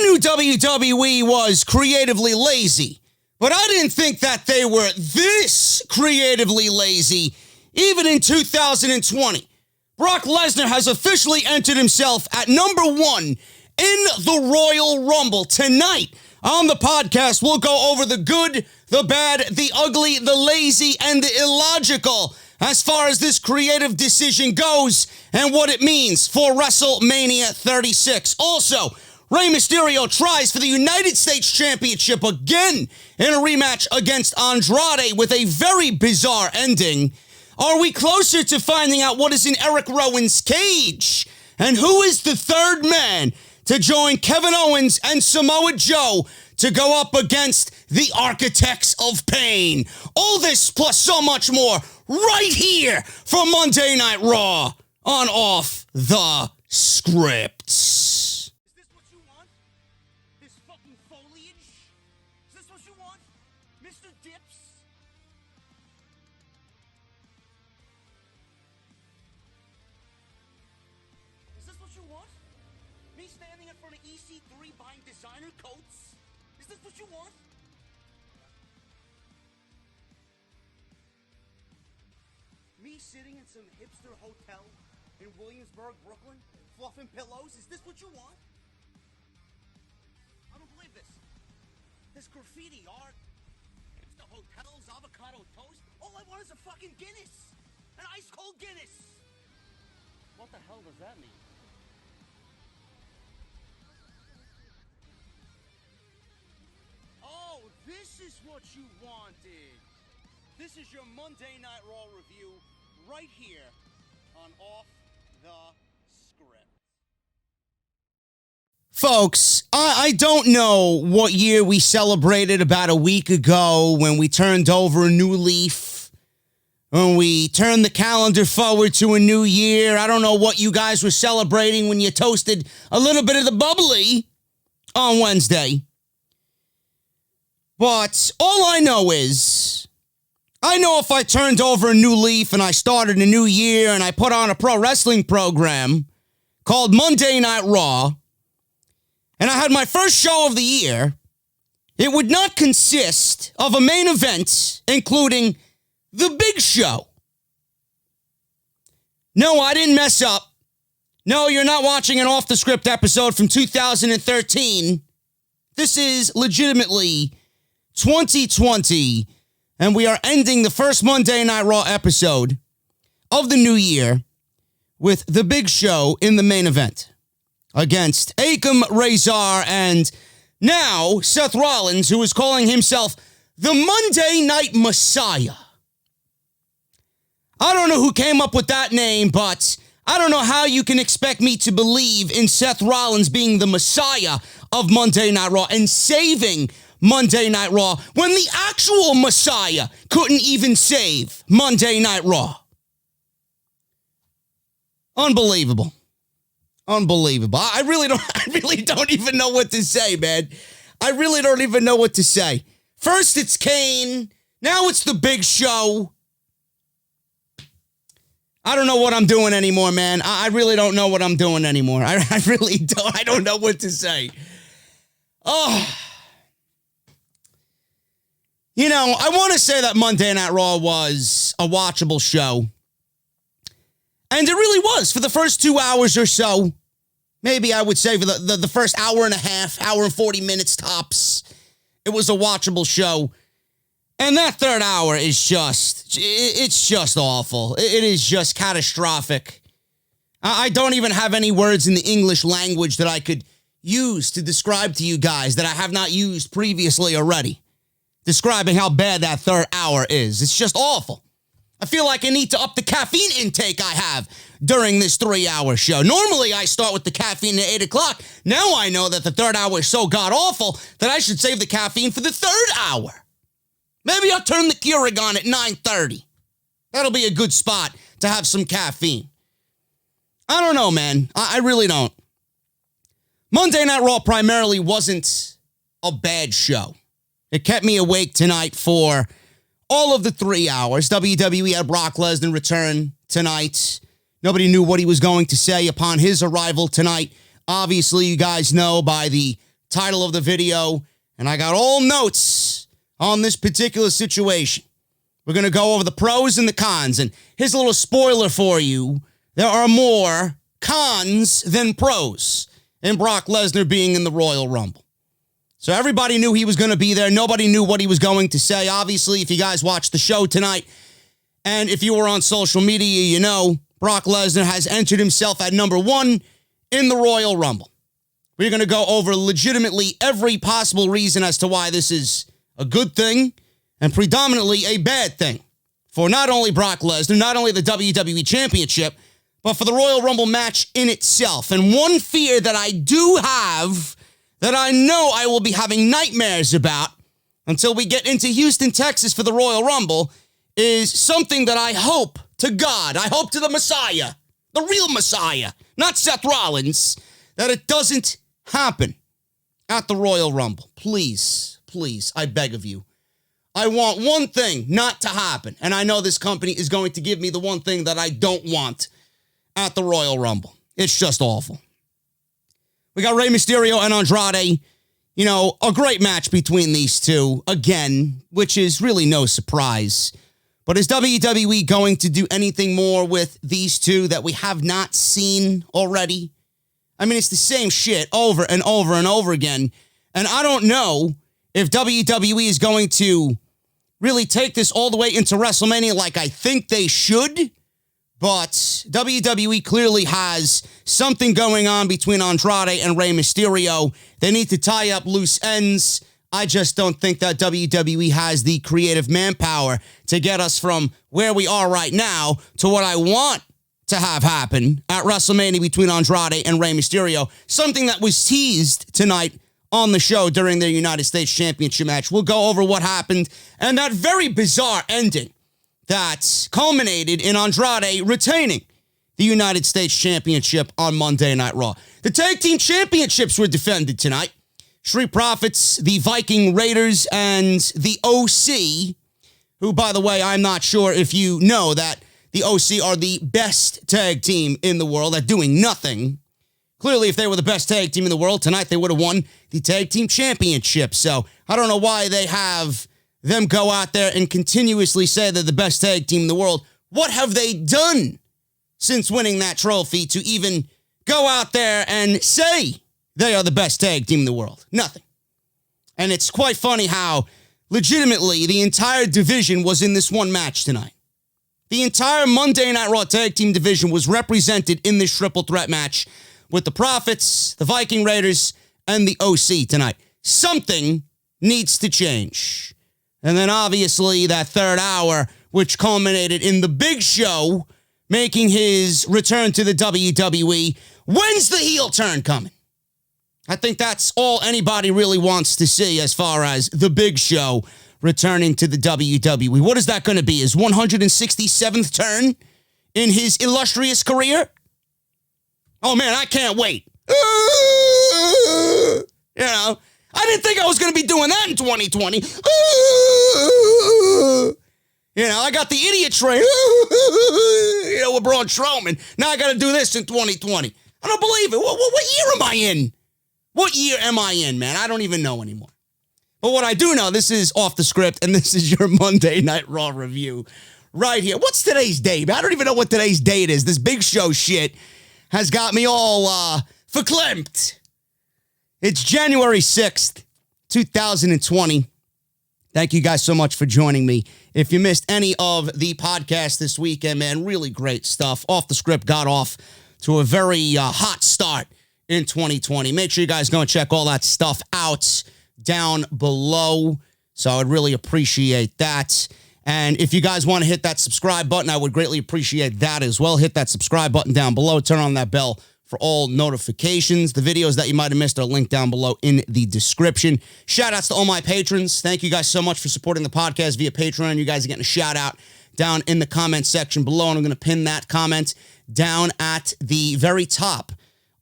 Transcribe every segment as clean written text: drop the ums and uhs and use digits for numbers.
knew WWE was creatively lazy, but I didn't think that they were this creatively lazy even in 2020. Brock Lesnar has officially entered himself at number 1 in the Royal Rumble. Tonight on the podcast, we'll go over the good, the bad, the ugly, the lazy, and the illogical as far as this creative decision goes and what it means for WrestleMania 36. Also, Rey Mysterio tries for the United States Championship again in a rematch against Andrade with a very bizarre ending. Are we closer to finding out what is in Eric Rowan's cage? And who is the third man to join Kevin Owens and Samoa Joe to go up against the Architects of Pain? All this plus so much more right here for Monday Night Raw on Off the Script. Me sitting in some hipster hotel in Williamsburg, Brooklyn, fluffing pillows? Is this what you want? I don't believe this. This graffiti art, hipster hotels, avocado toast. All I want is a fucking Guinness. An ice cold Guinness. What the hell does that mean? Oh, this is what you wanted. This is your Monday Night Raw review right here on Off the Script. Folks, I don't know what year we celebrated about a week ago when we turned over a new leaf, when we turned the calendar forward to a new year. I don't know what you guys were celebrating when you toasted a little bit of the bubbly on Wednesday. But all I know is, I know if I turned over a new leaf and I started a new year and I put on a pro wrestling program called Monday Night Raw, and I had my first show of the year, it would not consist of a main event, including the Big Show. No, I didn't mess up. No, you're not watching an Off the Script episode from 2013. This is legitimately 2020, and we are ending the first Monday Night Raw episode of the new year with the Big Show in the main event against Akam Razor and now Seth Rollins, who is calling himself the Monday Night Messiah. I don't know who came up with that name, but I don't know how you can expect me to believe in Seth Rollins being the Messiah of Monday Night Raw and saving Monday Night Raw when the actual Messiah couldn't even save Monday Night Raw. Unbelievable. Unbelievable. I really don't even know what to say, man. I really don't even know what to say. First it's Kane, now it's the Big Show. I don't know what I'm doing anymore, man. I really don't know what I'm doing anymore. I really don't. I don't know what to say. Oh. You know, I want to say that Monday Night Raw was a watchable show. And it really was for the first 2 hours or so. Maybe I would say for the first hour and a half, hour and 40 minutes tops. It was a watchable show. And that third hour is it's just awful. It is just catastrophic. I don't even have any words in the English language that I could use to describe to you guys that I have not used previously already, describing how bad that third hour is. It's just awful. I feel like I need to up the caffeine intake I have during this 3-hour show. Normally, I start with the caffeine at 8 o'clock. Now I know that the third hour is so god-awful that I should save the caffeine for the third hour. Maybe I'll turn the Keurig on at 9:30. That'll be a good spot to have some caffeine. I don't know, man. I really don't. Monday Night Raw primarily wasn't a bad show. It kept me awake tonight for all of the 3 hours. WWE had Brock Lesnar return tonight. Nobody knew what he was going to say upon his arrival tonight. Obviously, you guys know by the title of the video, and I got all notes on this particular situation. We're going to go over the pros and the cons, and here's a little spoiler for you. There are more cons than pros in Brock Lesnar being in the Royal Rumble. So everybody knew he was going to be there. Nobody knew what he was going to say. Obviously, if you guys watched the show tonight, and if you were on social media, you know Brock Lesnar has entered himself at number 1 in the Royal Rumble. We're going to go over legitimately every possible reason as to why this is a good thing and predominantly a bad thing for not only Brock Lesnar, not only the WWE Championship, but for the Royal Rumble match in itself. And one fear that I do have, that I know I will be having nightmares about until we get into Houston, Texas for the Royal Rumble, is something that I hope to God, I hope to the Messiah, the real Messiah, not Seth Rollins, that it doesn't happen at the Royal Rumble. Please, please, I beg of you. I want one thing not to happen, and I know this company is going to give me the one thing that I don't want at the Royal Rumble. It's just awful. We got Rey Mysterio and Andrade. You know, a great match between these two, again, which is really no surprise. But is WWE going to do anything more with these two that we have not seen already? I mean, it's the same shit over and over and over again. And I don't know if WWE is going to really take this all the way into WrestleMania like I think they should. But WWE clearly has something going on between Andrade and Rey Mysterio. They need to tie up loose ends. I just don't think that WWE has the creative manpower to get us from where we are right now to what I want to have happen at WrestleMania between Andrade and Rey Mysterio. Something that was teased tonight on the show during their United States Championship match. We'll go over what happened and that very bizarre ending that culminated in Andrade retaining the United States Championship on Monday Night Raw. The tag team championships were defended tonight. Street Profits, the Viking Raiders, and the OC, who, by the way, I'm not sure if you know that the OC are the best tag team in the world at doing nothing. Clearly, if they were the best tag team in the world, tonight they would have won the tag team championship. So I don't know why they have them go out there and continuously say they're the best tag team in the world. What have they done since winning that trophy to even go out there and say they are the best tag team in the world? Nothing. And it's quite funny how legitimately the entire division was in this one match tonight. The entire Monday Night Raw tag team division was represented in this triple threat match with the Profits, the Viking Raiders, and the OC tonight. Something needs to change. And then obviously that third hour, which culminated in the Big Show making his return to the WWE. When's the heel turn coming? I think that's all anybody really wants to see as far as the Big Show returning to the WWE. What is that going to be? His 167th turn in his illustrious career? Oh, man, I can't wait. You know, I didn't think I was going to be doing that in 2020. You know, I got the idiot train, you know, with Braun Strowman. Now I got to do this in 2020. I don't believe it. What year am I in? What year am I in, man? I don't even know anymore. But what I do know, this is Off the Script, and this is your Monday Night Raw review right here. What's today's date? I don't even know what today's date is. This Big Show shit has got me all verklempt. It's January 6th, 2020. Thank you guys so much for joining me. If you missed any of the podcast this weekend, man, really great stuff. Off the Script got off to a very hot start in 2020. Make sure you guys go and check all that stuff out down below. So I'd really appreciate that. And if you guys want to hit that subscribe button, I would greatly appreciate that as well. Hit that subscribe button down below. Turn on that bell for all notifications. The videos that you might have missed are linked down below in the description. Shout outs to all my patrons. Thank you guys so much for supporting the podcast via Patreon. You guys are getting a shout out down in the comment section below. And I'm going to pin that comment down at the very top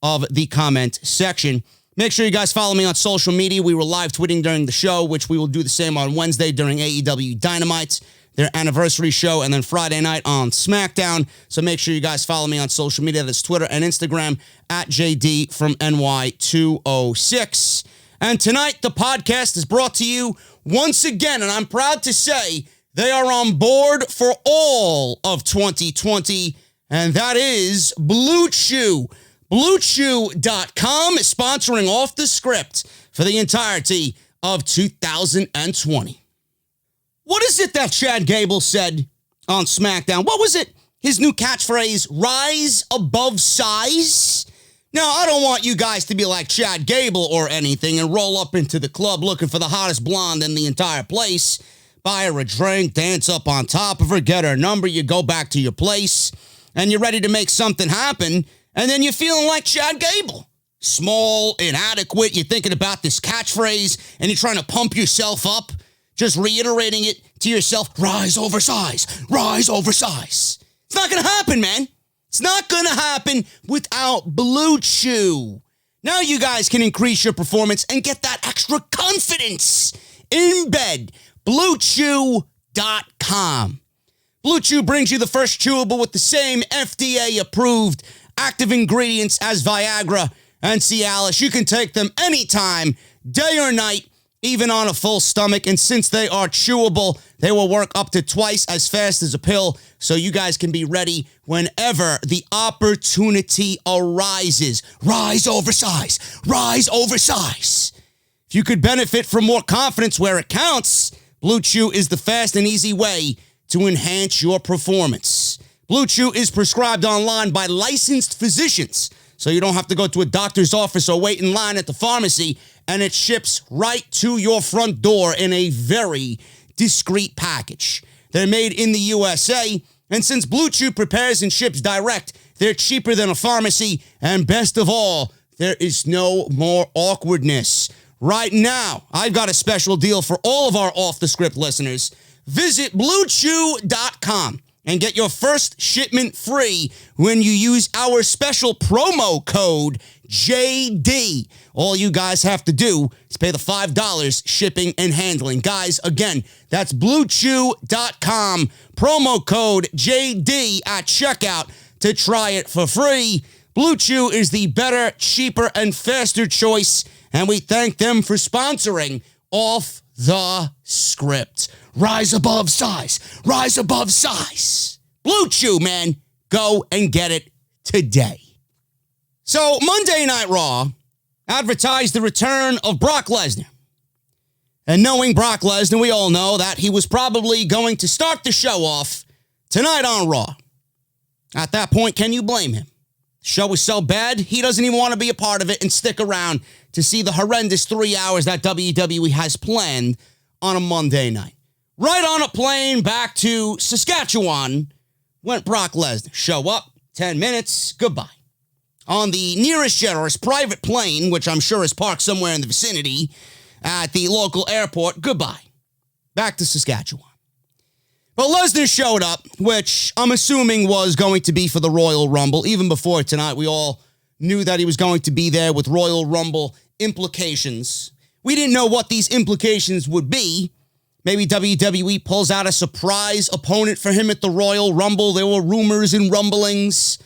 of the comment section. Make sure you guys follow me on social media. We were live tweeting during the show, which we will do the same on Wednesday during AEW Dynamite, their anniversary show, and then Friday night on SmackDown. So make sure you guys follow me on social media. That's Twitter and Instagram at JD from NY206. And tonight, the podcast is brought to you once again, and I'm proud to say they are on board for all of 2020, and that is Blue Chew. BlueChew.com is sponsoring Off the Script for the entirety of 2020. What is it that Chad Gable said on SmackDown? What was it? His new catchphrase, rise above size? Now, I don't want you guys to be like Chad Gable or anything and roll up into the club looking for the hottest blonde in the entire place, buy her a drink, dance up on top of her, get her number, you go back to your place, and you're ready to make something happen, and then you're feeling like Chad Gable. Small, inadequate, you're thinking about this catchphrase, and you're trying to pump yourself up, just reiterating it to yourself, rise over size, rise over size. It's not going to happen, man. It's not going to happen without Blue Chew. Now you guys can increase your performance and get that extra confidence in bed. BlueChew.com. Blue Chew brings you the first chewable with the same FDA-approved active ingredients as Viagra and Cialis. You can take them anytime, day or night, even on a full stomach. And since they are chewable, they will work up to twice as fast as a pill, so you guys can be ready whenever the opportunity arises. Rise over size. Rise over size. If you could benefit from more confidence where it counts, Blue Chew is the fast and easy way to enhance your performance. Blue Chew is prescribed online by licensed physicians, so you don't have to go to a doctor's office or wait in line at the pharmacy, and it ships right to your front door in a very discreet package. They're made in the USA, and since Blue Chew prepares and ships direct, they're cheaper than a pharmacy, and best of all, there is no more awkwardness. Right now, I've got a special deal for all of our Off the Script listeners. Visit BlueChew.com and get your first shipment free when you use our special promo code JD. All you guys have to do is pay the $5 shipping and handling. Guys, again, that's BlueChew.com, promo code JD at checkout to try it for free. Blue Chew is the better, cheaper, and faster choice, and we thank them for sponsoring Off the Script. Rise above size. Rise above size. Blue Chew, man. Go and get it today. So, Monday Night Raw advertised the return of Brock Lesnar. And knowing Brock Lesnar, we all know that he was probably going to start the show off tonight on Raw. At that point, can you blame him? The show was so bad, he doesn't even want to be a part of it and stick around to see the horrendous 3 hours that WWE has planned on a Monday night. Right on a plane back to Saskatchewan went Brock Lesnar. Show up, 10 minutes, goodbye. On the nearest jet or his private plane, which I'm sure is parked somewhere in the vicinity at the local airport, goodbye. Back to Saskatchewan. But Lesnar showed up, which I'm assuming was going to be for the Royal Rumble. Even before tonight, we all knew that he was going to be there with Royal Rumble implications. We didn't know what these implications would be. Maybe WWE pulls out a surprise opponent for him at the Royal Rumble. There were rumors and rumblings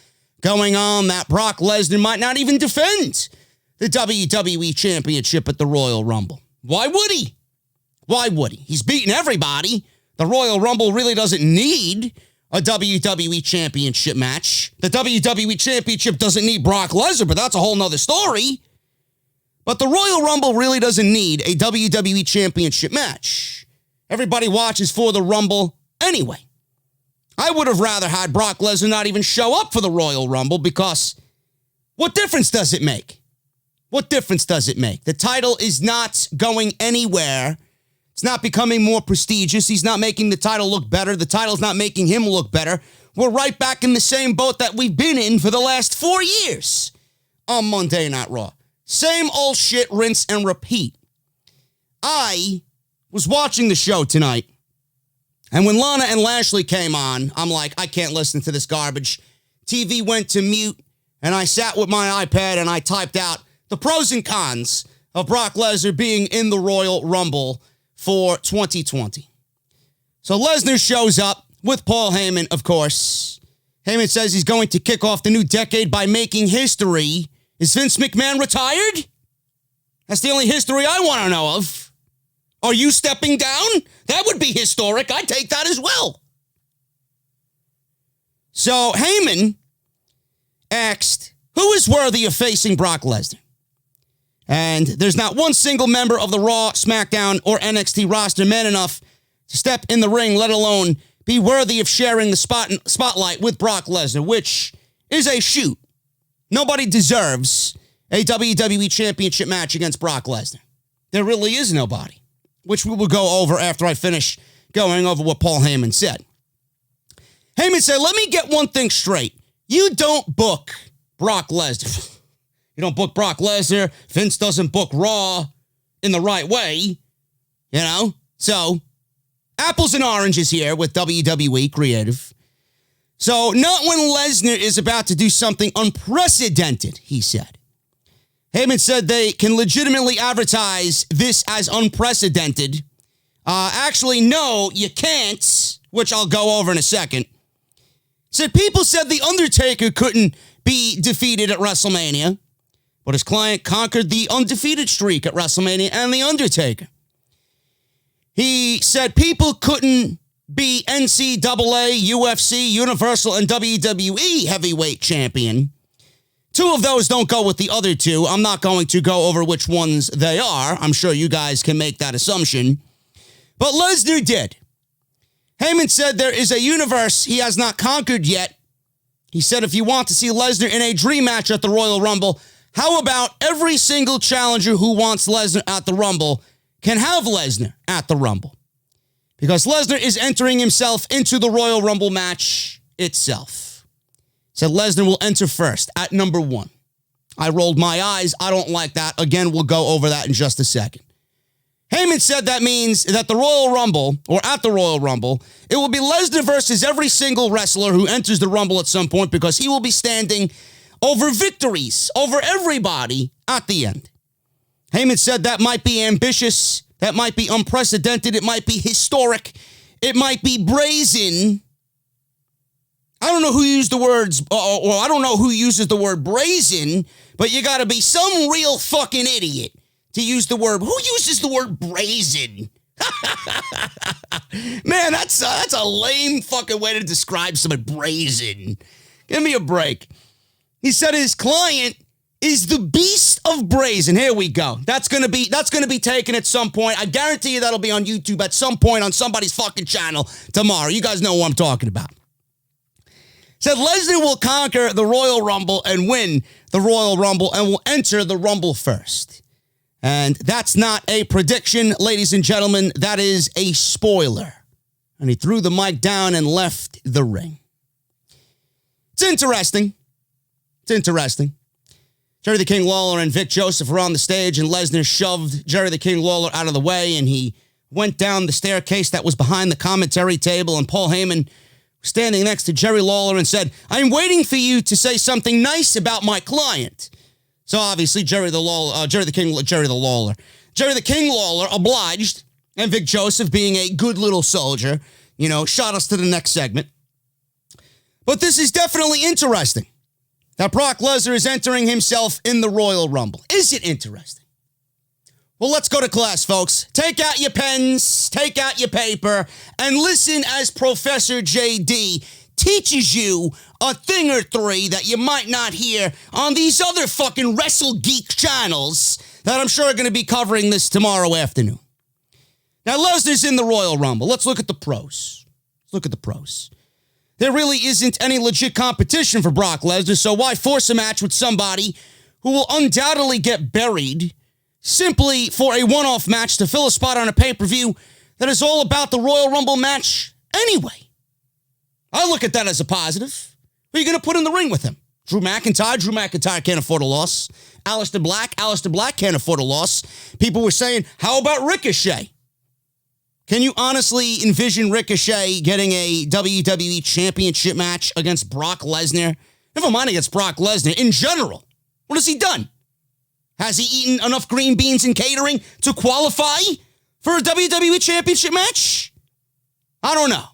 going on that Brock Lesnar might not even defend the WWE Championship at the Royal Rumble. Why would he? Why would he? He's beaten everybody. The Royal Rumble really doesn't need a WWE Championship match. The WWE Championship doesn't need Brock Lesnar, but that's a whole nother story. But the Royal Rumble really doesn't need a WWE Championship match. Everybody watches for the Rumble anyway. I would have rather had Brock Lesnar not even show up for the Royal Rumble because what difference does it make? What difference does it make? The title is not going anywhere. It's not becoming more prestigious. He's not making the title look better. The title's not making him look better. We're right back in the same boat that we've been in for the last 4 years on Monday Night Raw. Same old shit, rinse and repeat. I was watching the show tonight, and when Lana and Lashley came on, I'm like, I can't listen to this garbage. TV went to mute, and I sat with my iPad and I typed out the pros and cons of Brock Lesnar being in the Royal Rumble for 2020. So Lesnar shows up with Paul Heyman, of course. Heyman says he's going to kick off the new decade by making history. Is Vince McMahon retired? That's the only history I want to know of. Are you stepping down? That would be historic. I'd take that as well. So Heyman asked, who is worthy of facing Brock Lesnar? And there's not one single member of the Raw, SmackDown, or NXT roster man enough to step in the ring, let alone be worthy of sharing the spotlight with Brock Lesnar, which is a shoot. Nobody deserves a WWE Championship match against Brock Lesnar. There really is nobody, which we will go over after I finish going over what Paul Heyman said. Heyman said, let me get one thing straight. You don't book Brock Lesnar. You don't book Brock Lesnar. Vince doesn't book Raw in the right way, you know? So, apples and oranges here with WWE Creative. So, not when Lesnar is about to do something unprecedented, he said. Heyman said they can legitimately advertise this as unprecedented. Actually, no, you can't, which I'll go over in a second. Said people said The Undertaker couldn't be defeated at WrestleMania, but his client conquered the undefeated streak at WrestleMania and The Undertaker. He said people couldn't be NCAA, UFC, Universal, and WWE heavyweight champion. Two of those don't go with the other two. I'm not going to go over which ones they are. I'm sure you guys can make that assumption. But Lesnar did. Heyman said there is a universe he has not conquered yet. He said if you want to see Lesnar in a dream match at the Royal Rumble, how about every single challenger who wants Lesnar at the Rumble can have Lesnar at the Rumble? Because Lesnar is entering himself into the Royal Rumble match itself. Said Lesnar will enter first at number 1. I rolled my eyes. I don't like that. Again, we'll go over that in just a second. Heyman said that means that the Royal Rumble, or at the Royal Rumble, it will be Lesnar versus every single wrestler who enters the Rumble at some point because he will be standing over victories, over everybody at the end. Heyman said that might be ambitious, that might be unprecedented, it might be historic, it might be brazen. I don't know who used the words, or I don't know who uses the word brazen, but you gotta be some real fucking idiot to use the word. Who uses the word brazen? Man, that's a lame fucking way to describe someone. Brazen. Give me a break. He said his client is the Beast of Brazen. Here we go. That's gonna be taken at some point. I guarantee you that'll be on YouTube at some point on somebody's fucking channel tomorrow. You guys know what I'm talking about. Said Lesnar will conquer the Royal Rumble and win the Royal Rumble and will enter the Rumble first. And that's not a prediction, ladies and gentlemen. That is a spoiler. And he threw the mic down and left the ring. It's interesting. Jerry the King Lawler and Vic Joseph were on the stage, and Lesnar shoved Jerry the King Lawler out of the way, and he went down the staircase that was behind the commentary table, and Paul Heyman was standing next to Jerry Lawler and said, I'm waiting for you to say something nice about my client. So obviously, Jerry the King Lawler obliged, and Vic Joseph, being a good little soldier, shot us to the next segment. But this is definitely interesting, that Brock Lesnar is entering himself in the Royal Rumble. Is it interesting? Well, let's go to class, folks. Take out your pens, take out your paper, and listen as Professor JD teaches you a thing or three that you might not hear on these other fucking Wrestle Geek channels that I'm sure are going to be covering this tomorrow afternoon. Now, Lesnar's in the Royal Rumble. Let's look at the pros. There really isn't any legit competition for Brock Lesnar, so why force a match with somebody who will undoubtedly get buried simply for a one-off match to fill a spot on a pay-per-view that is all about the Royal Rumble match anyway? I look at that as a positive. Who are you going to put in the ring with him? Drew McIntyre can't afford a loss. Aleister Black can't afford a loss. People were saying, how about Ricochet? Can you honestly envision Ricochet getting a WWE Championship match against Brock Lesnar? Never mind against Brock Lesnar. In general, what has he done? Has he eaten enough green beans and catering to qualify for a WWE Championship match? I don't know.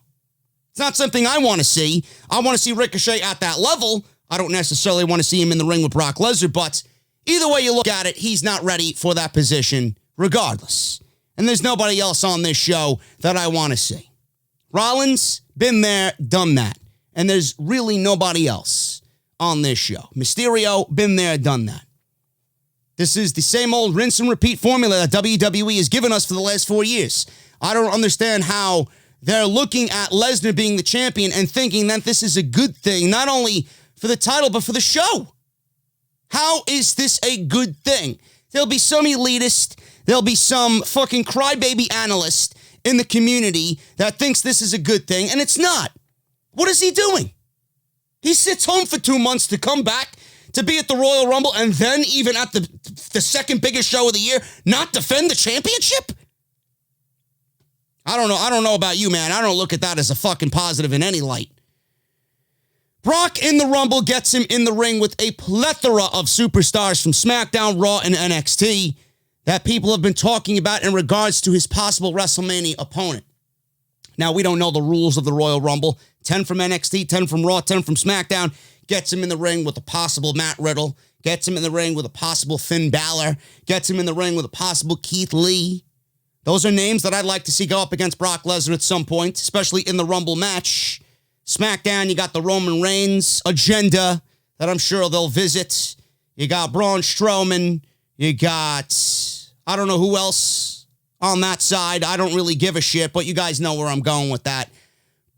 It's not something I want to see. I want to see Ricochet at that level. I don't necessarily want to see him in the ring with Brock Lesnar, but Either way you look at it, he's not ready for that position regardless. And there's nobody else on this show that I want to see. Rollins, been there, done that. And there's really nobody else on this show. Mysterio, been there, done that. This is the same old rinse and repeat formula that WWE has given us for the last 4 years. I don't understand how they're looking at Lesnar being the champion and thinking that this is a good thing, not only for the title, but for the show. How is this a good thing? There'll be some elitist, there'll be some fucking crybaby analyst in the community that thinks this is a good thing, and it's not. What is he doing? He sits home for 2 months to come back to be at the Royal Rumble and then even at the second biggest show of the year, not defend the championship? I don't know about you, man. I don't look at that as a fucking positive in any light. Brock in the Rumble gets him in the ring with a plethora of superstars from SmackDown, Raw, and NXT that people have been talking about in regards to his possible WrestleMania opponent. Now, we don't know the rules of the Royal Rumble. 10 from NXT, 10 from Raw, 10 from SmackDown. Gets him in the ring with a possible Matt Riddle. Gets him in the ring with a possible Finn Balor. Gets him in the ring with a possible Keith Lee. Those are names that I'd like to see go up against Brock Lesnar at some point, especially in the Rumble match. SmackDown, you got the Roman Reigns agenda that I'm sure they'll visit. You got Braun Strowman. You got, I don't know who else on that side. I don't really give a shit, but you guys know where I'm going with that.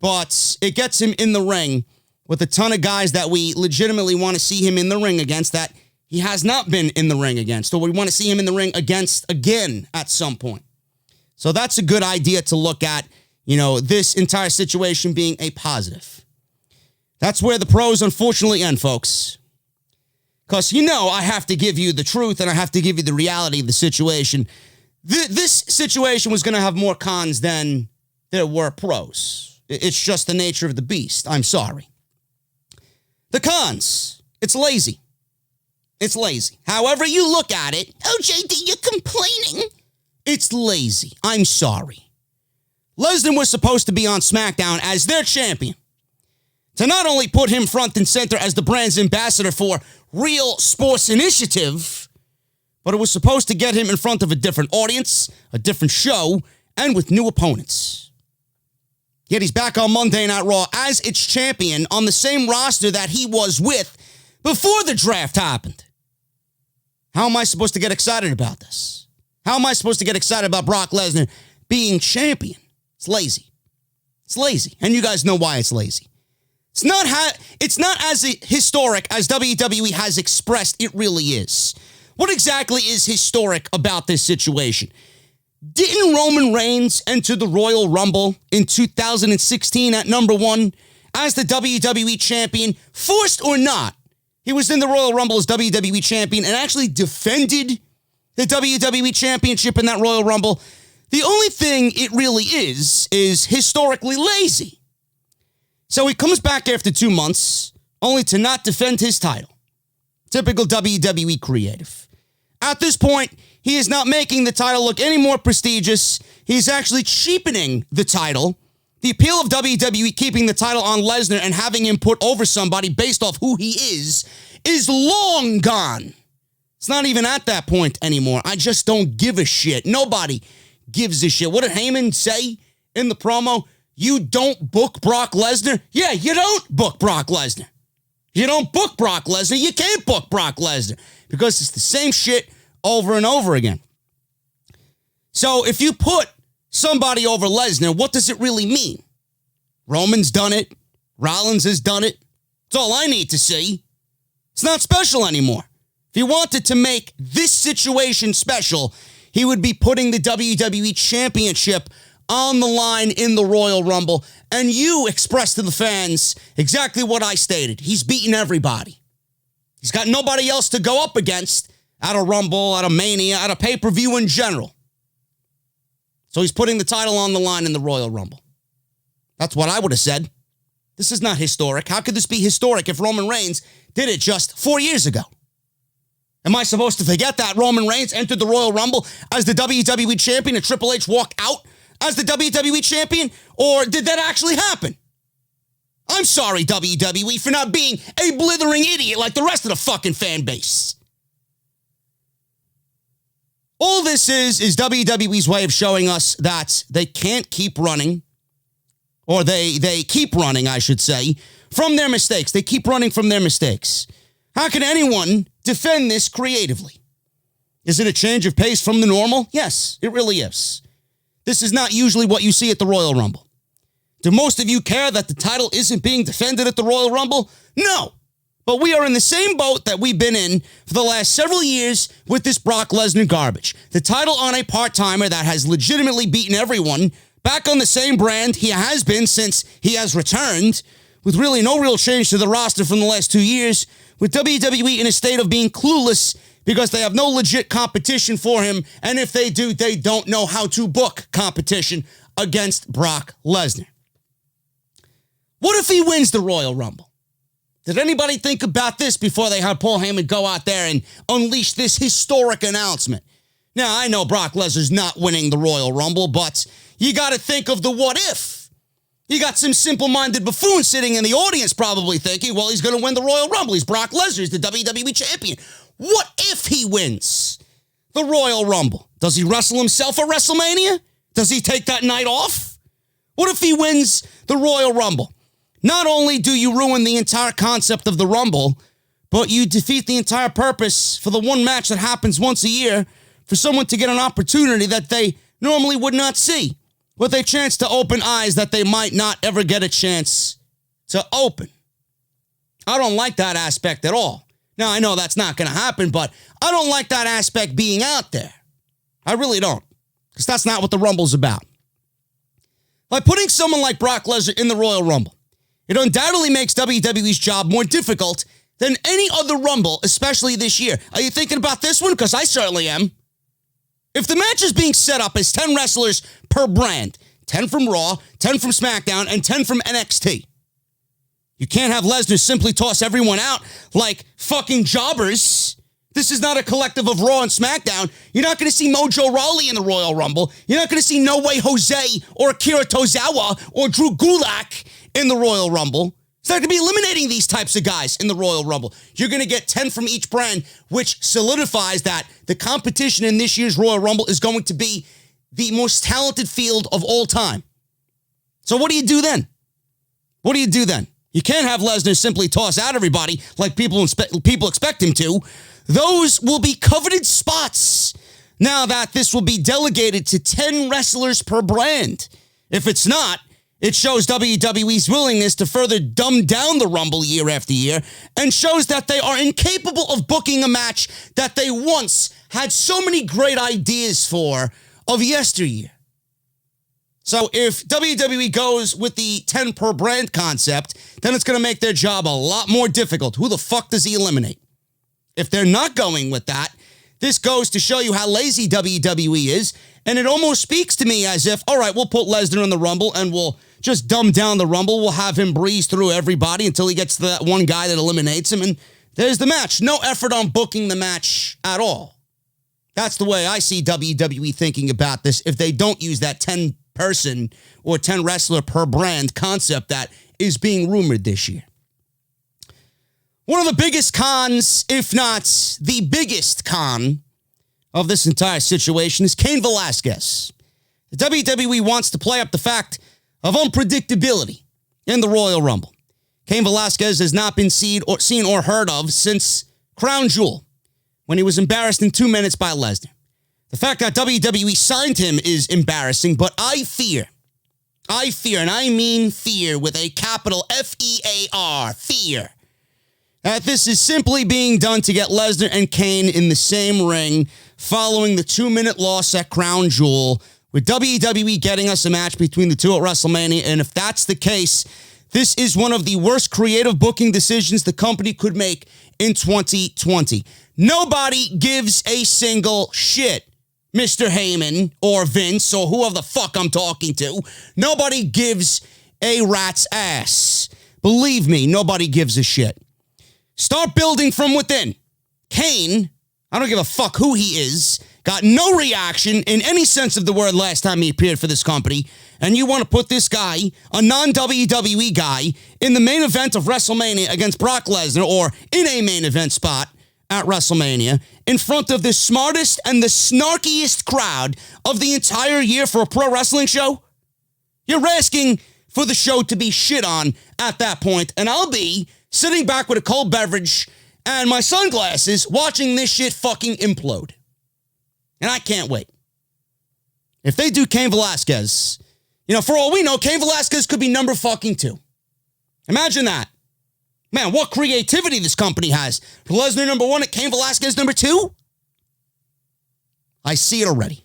But it gets him in the ring with a ton of guys that we legitimately want to see him in the ring against that he has not been in the ring against, or we want to see him in the ring against again at some point. So that's a good idea to look at, you know, this entire situation being a positive. That's where the pros unfortunately end, folks. Because, you know, I have to give you the truth and I have to give you the reality of the situation. This situation was going to have more cons than there were pros. It's just the nature of the beast. I'm sorry. The cons. It's lazy. It's lazy. However you look at it, oh, JD, you're complaining. It's lazy. I'm sorry. Lesnar was supposed to be on SmackDown as their champion. To not only put him front and center as the brand's ambassador for Real Sports Initiative, but it was supposed to get him in front of a different audience, a different show, and with new opponents. Yet he's back on Monday Night Raw as its champion on the same roster that he was with before the draft happened. How am I supposed to get excited about this? How am I supposed to get excited about Brock Lesnar being champion? It's lazy. It's lazy. And you guys know why it's lazy. It's not as historic as WWE has expressed it really is. What exactly is historic about this situation? Didn't Roman Reigns enter the Royal Rumble in 2016 at number 1 as the WWE champion, forced or not? He was in the Royal Rumble as WWE champion and actually defended the WWE championship in that Royal Rumble. The only thing it really is historically lazy. So he comes back after 2 months, only to not defend his title. Typical WWE creative. At this point, he is not making the title look any more prestigious. He's actually cheapening the title. The appeal of WWE keeping the title on Lesnar and having him put over somebody based off who he is long gone. It's not even at that point anymore. I just don't give a shit. Nobody gives a shit. What did Heyman say in the promo? You don't book Brock Lesnar? Yeah, you don't book Brock Lesnar. You don't book Brock Lesnar. You can't book Brock Lesnar because it's the same shit over and over again. So if you put somebody over Lesnar, what does it really mean? Roman's done it. Rollins has done it. That's all I need to see. It's not special anymore. If he wanted to make this situation special, he would be putting the WWE Championship on the line in the Royal Rumble, and you expressed to the fans exactly what I stated. He's beaten everybody. He's got nobody else to go up against at a Rumble, at a Mania, at a pay-per-view in general. So he's putting the title on the line in the Royal Rumble. That's what I would have said. This is not historic. How could this be historic if Roman Reigns did it just 4 years ago? Am I supposed to forget that Roman Reigns entered the Royal Rumble as the WWE champion and Triple H walked out as the WWE champion? Or did that actually happen? I'm sorry, WWE, for not being a blithering idiot like the rest of the fucking fan base. All this is WWE's way of showing us that they can't keep running, or they keep running, I should say, from their mistakes. They keep running from their mistakes. How can anyone defend this creatively? Is it a change of pace from the normal? Yes, it really is. This is not usually what you see at the Royal Rumble. Do most of you care that the title isn't being defended at the Royal Rumble? No. But we are in the same boat that we've been in for the last several years with this Brock Lesnar garbage. The title on a part-timer that has legitimately beaten everyone, back on the same brand he has been since he has returned, with really no real change to the roster from the last 2 years, with WWE in a state of being clueless because they have no legit competition for him, and if they do, they don't know how to book competition against Brock Lesnar. What if he wins the Royal Rumble? Did anybody think about this before they had Paul Heyman go out there and unleash this historic announcement? Now, I know Brock Lesnar's not winning the Royal Rumble, but you got to think of the what if. You got some simple-minded buffoon sitting in the audience probably thinking, well, he's going to win the Royal Rumble. He's Brock Lesnar. He's the WWE Champion. What if he wins the Royal Rumble? Does he wrestle himself at WrestleMania? Does he take that night off? What if he wins the Royal Rumble? Not only do you ruin the entire concept of the Rumble, but you defeat the entire purpose for the one match that happens once a year for someone to get an opportunity that they normally would not see, with a chance to open eyes that they might not ever get a chance to open. I don't like that aspect at all. Now, I know that's not going to happen, but I don't like that aspect being out there. I really don't, because that's not what the Rumble's about. By putting someone like Brock Lesnar in the Royal Rumble, it undoubtedly makes WWE's job more difficult than any other Rumble, especially this year. Are you thinking about this one? Because I certainly am. If the match is being set up as 10 wrestlers per brand, 10 from Raw, 10 from SmackDown, and 10 from NXT, you can't have Lesnar simply toss everyone out like fucking jobbers. This is not a collective of Raw and SmackDown. You're not going to see Mojo Rawley in the Royal Rumble. You're not going to see No Way Jose or Akira Tozawa or Drew Gulak in the Royal Rumble. It's not going to be eliminating these types of guys in the Royal Rumble. You're going to get 10 from each brand, which solidifies that the competition in this year's Royal Rumble is going to be the most talented field of all time. So what do you do then? What do you do then? You can't have Lesnar simply toss out everybody like people expect him to. Those will be coveted spots now that this will be delegated to 10 wrestlers per brand. If it's not, it shows WWE's willingness to further dumb down the Rumble year after year and shows that they are incapable of booking a match that they once had so many great ideas for of yesteryear. So if WWE goes with the 10 per brand concept, then it's going to make their job a lot more difficult. Who the fuck does he eliminate? If they're not going with that, this goes to show you how lazy WWE is, and it almost speaks to me as if, all right, we'll put Lesnar in the Rumble and we'll just dumb down the Rumble. We'll have him breeze through everybody until he gets to that one guy that eliminates him, and there's the match. No effort on booking the match at all. That's the way I see WWE thinking about this if they don't use that 10 person or 10 wrestler per brand concept that is being rumored this year. One of the biggest cons, if not the biggest con of this entire situation is Cain Velasquez. The WWE wants to play up the fact of unpredictability in the Royal Rumble. Cain Velasquez has not been seen or heard of since Crown Jewel, when he was embarrassed in 2 minutes by Lesnar. The fact that WWE signed him is embarrassing, but I fear, and I mean fear with a capital F-E-A-R, fear, that this is simply being done to get Lesnar and Cain in the same ring following the 2-minute loss at Crown Jewel, with WWE getting us a match between the two at WrestleMania. And if that's the case, this is one of the worst creative booking decisions the company could make in 2020. Nobody gives a single shit, Mr. Heyman or Vince or whoever the fuck I'm talking to. Nobody gives a rat's ass. Believe me, nobody gives a shit. Start building from within. Cain, I don't give a fuck who he is, got no reaction in any sense of the word last time he appeared for this company, and you want to put this guy, a non-WWE guy, in the main event of WrestleMania against Brock Lesnar, or in a main event spot at WrestleMania in front of the smartest and the snarkiest crowd of the entire year for a pro wrestling show? You're asking for the show to be shit on at that point, and I'll be sitting back with a cold beverage and my sunglasses watching this shit fucking implode. And I can't wait. If they do Cain Velasquez, for all we know, Cain Velasquez could be number fucking 2. Imagine that. Man, what creativity this company has. Lesnar number 1 and Cain Velasquez number 2? I see it already.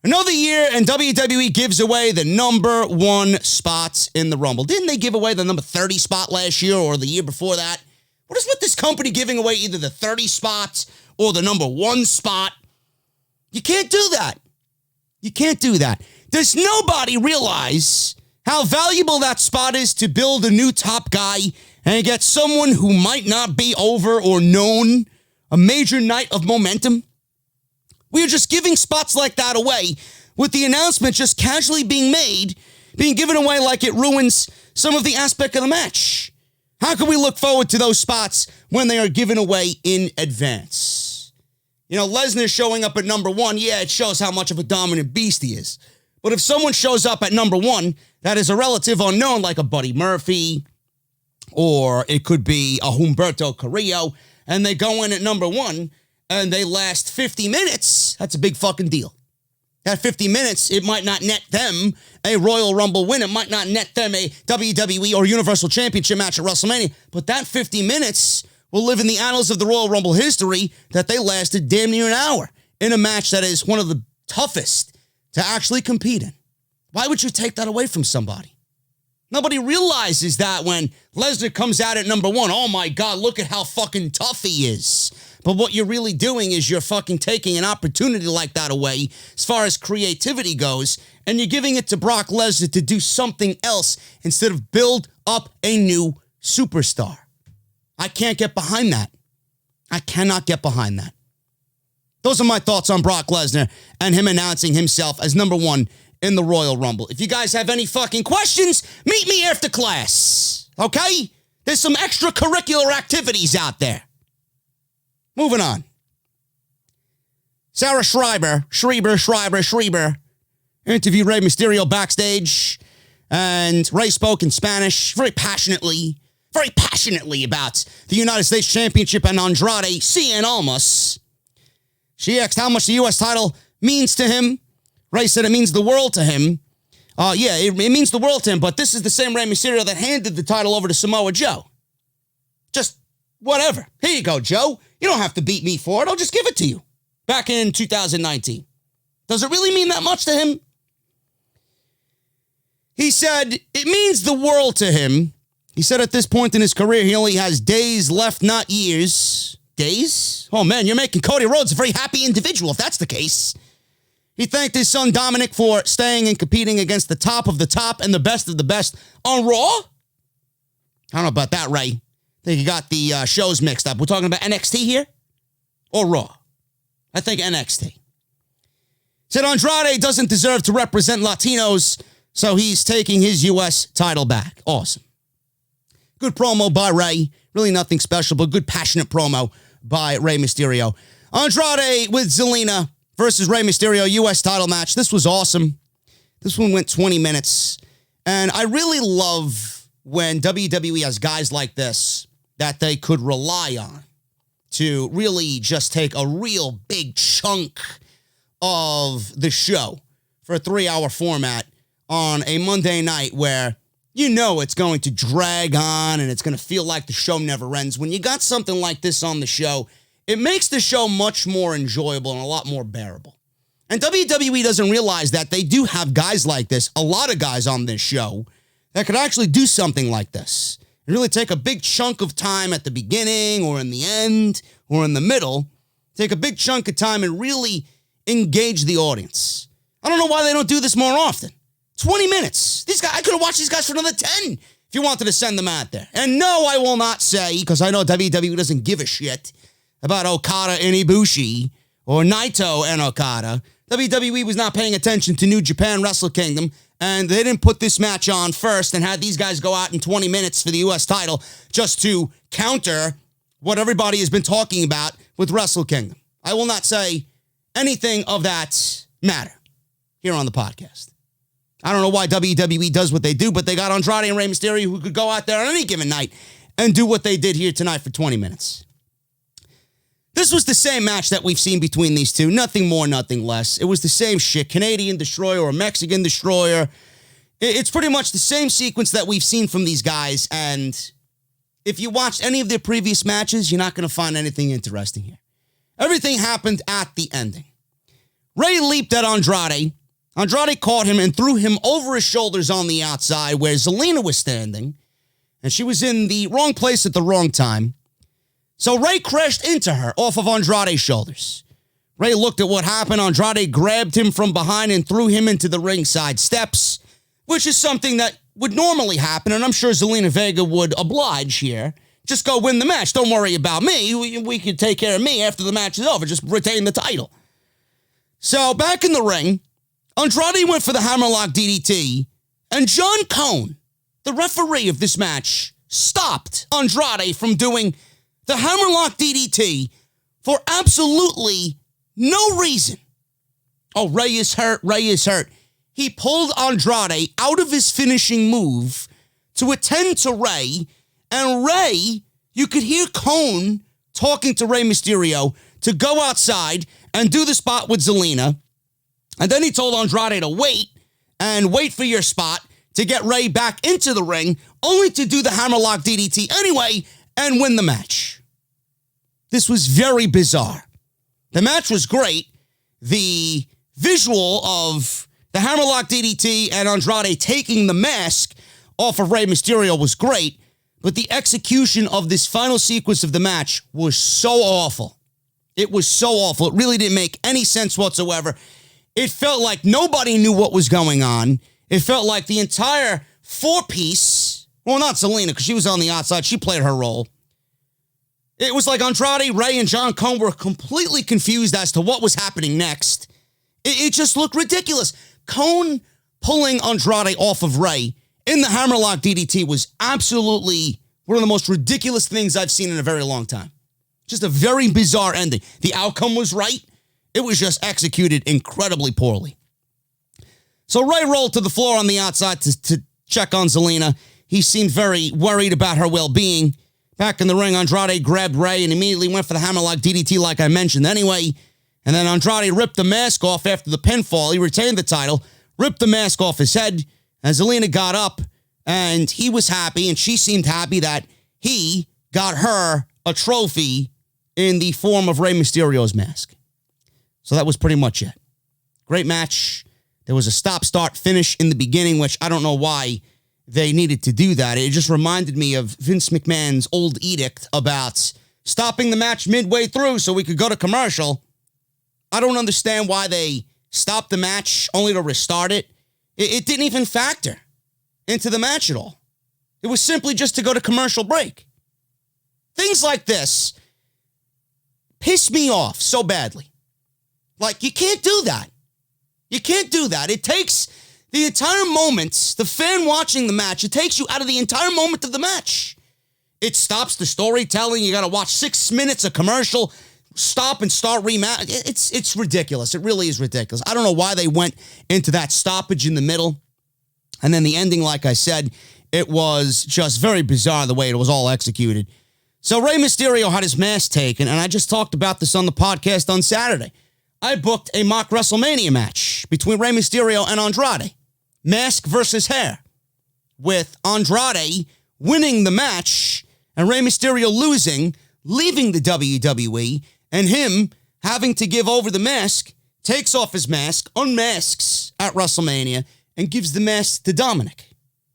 Another year and WWE gives away the number 1 spots in the Rumble. Didn't they give away the number 30 spot last year or the year before that? What is with this company giving away either the 30 spots or the number 1 spot? You can't do that. You can't do that. Does nobody realize how valuable that spot is to build a new top guy and get someone who might not be over or known a major night of momentum? We are just giving spots like that away with the announcement just casually being made, being given away like it ruins some of the aspect of the match. How can we look forward to those spots when they are given away in advance? Lesnar showing up at number 1, yeah, it shows how much of a dominant beast he is. But if someone shows up at number 1 that is a relative unknown, like a Buddy Murphy, or it could be a Humberto Carrillo, and they go in at number 1, and they last 50 minutes, that's a big fucking deal. That 50 minutes, it might not net them a Royal Rumble win. It might not net them a WWE or Universal Championship match at WrestleMania. But that 50 minutes will live in the annals of the Royal Rumble history that they lasted damn near an hour in a match that is one of the toughest to actually compete in. Why would you take that away from somebody? Nobody realizes that when Lesnar comes out at number 1. Oh my God, look at how fucking tough he is. But what you're really doing is you're fucking taking an opportunity like that away as far as creativity goes, and you're giving it to Brock Lesnar to do something else instead of build up a new superstar. I can't get behind that. I cannot get behind that. Those are my thoughts on Brock Lesnar and him announcing himself as number 1 in the Royal Rumble. If you guys have any fucking questions, meet me after class, okay? There's some extracurricular activities out there. Moving on. Sarah Schreiber interviewed Rey Mysterio backstage, and Rey spoke in Spanish very passionately about the United States Championship and Andrade Cien Almas. She asked how much the U.S. title means to him. Rey said it means the world to him. It means the world to him, but this is the same Rey Mysterio that handed the title over to Samoa Joe. Just whatever. Here you go, Joe. You don't have to beat me for it. I'll just give it to you. Back in 2019. Does it really mean that much to him? He said it means the world to him. He said at this point in his career, he only has days left, not years. Days? Oh, man, you're making Cody Rhodes a very happy individual if that's the case. He thanked his son Dominic for staying and competing against the top of the top and the best of the best on Raw. I don't know about that, Ray. I think you got the shows mixed up. We're talking about NXT here or Raw? I think NXT. Said Andrade doesn't deserve to represent Latinos, so he's taking his U.S. title back. Awesome. Good promo by Rey. Really nothing special, but good passionate promo by Rey Mysterio. Andrade with Zelina versus Rey Mysterio U.S. title match. This was awesome. This one went 20 minutes. And I really love when WWE has guys like this that they could rely on to really just take a real big chunk of the show for a 3-hour format on a Monday night where you know it's going to drag on and it's going to feel like the show never ends. When you got something like this on the show, it makes the show much more enjoyable and a lot more bearable. And WWE doesn't realize that they do have guys like this, a lot of guys on this show, that could actually do something like this. Really take a big chunk of time at the beginning or in the end or in the middle, take a big chunk of time and really engage the audience. I don't know why they don't do this more often. 20 minutes. These guys, I could have watched these guys for another 10 if you wanted to send them out there. And no, I will not say, because I know WWE doesn't give a shit about Okada and Ibushi or Naito and Okada. WWE was not paying attention to New Japan Wrestle Kingdom, and they didn't put this match on first and had these guys go out in 20 minutes for the U.S. title just to counter what everybody has been talking about with Wrestle Kingdom. I will not say anything of that matter here on the podcast. I don't know why WWE does what they do, but they got Andrade and Rey Mysterio who could go out there on any given night and do what they did here tonight for 20 minutes. This was the same match that we've seen between these two. Nothing more, nothing less. It was the same shit. Canadian Destroyer or Mexican Destroyer. It's pretty much the same sequence that we've seen from these guys. And if you watched any of their previous matches, you're not going to find anything interesting here. Everything happened at the ending. Rey leaped at Andrade. Andrade caught him and threw him over his shoulders on the outside where Zelina was standing. And she was in the wrong place at the wrong time. So Rey crashed into her off of Andrade's shoulders. Rey looked at what happened. Andrade grabbed him from behind and threw him into the ringside steps, which is something that would normally happen, and I'm sure Zelina Vega would oblige here. Just go win the match. Don't worry about me. We can take care of me after the match is over. Just retain the title. So back in the ring, Andrade went for the hammerlock DDT, and John Cone, the referee of this match, stopped Andrade from doing the hammerlock DDT for absolutely no reason. Oh, Rey is hurt. Rey is hurt. He pulled Andrade out of his finishing move to attend to Rey, and Rey, you could hear Cone talking to Rey Mysterio to go outside and do the spot with Zelina. And then he told Andrade to wait for your spot to get Rey back into the ring, only to do the hammerlock DDT anyway and win the match. This was very bizarre. The match was great. The visual of the hammerlock DDT and Andrade taking the mask off of Rey Mysterio was great, but the execution of this final sequence of the match was so awful. It was so awful. It really didn't make any sense whatsoever. It felt like nobody knew what was going on. It felt like the entire four-piece, well, not Zelina, because she was on the outside. She played her role. It was like Andrade, Rey, and John Cone were completely confused as to what was happening next. It just looked ridiculous. Cone pulling Andrade off of Rey in the hammerlock DDT was absolutely one of the most ridiculous things I've seen in a very long time. Just a very bizarre ending. The outcome was right. It was just executed incredibly poorly. So Rey rolled to the floor on the outside to check on Zelina. He seemed very worried about her well-being. Back in the ring, Andrade grabbed Rey and immediately went for the hammerlock DDT like I mentioned anyway. And then Andrade ripped the mask off after the pinfall. He retained the title, ripped the mask off his head, and Zelina got up, and he was happy, and she seemed happy that he got her a trophy in the form of Rey Mysterio's mask. So that was pretty much it. Great match. There was a stop-start finish in the beginning, which I don't know why they needed to do that. It just reminded me of Vince McMahon's old edict about stopping the match midway through so we could go to commercial. I don't understand why they stopped the match only to restart it. It didn't even factor into the match at all. It was simply just to go to commercial break. Things like this piss me off so badly. Like, you can't do that. You can't do that. It takes the entire moment, the fan watching the match, it takes you out of the entire moment of the match. It stops the storytelling. You got to watch 6 minutes of commercial, stop and start rematch. It's ridiculous. It really is ridiculous. I don't know why they went into that stoppage in the middle. And then the ending, like I said, it was just very bizarre the way it was all executed. So Rey Mysterio had his mask taken, and I just talked about this on the podcast on Saturday. I booked a mock WrestleMania match between Rey Mysterio and Andrade. Mask versus hair. With Andrade winning the match and Rey Mysterio losing, leaving the WWE, and him having to give over the mask, takes off his mask, unmasks at WrestleMania, and gives the mask to Dominic.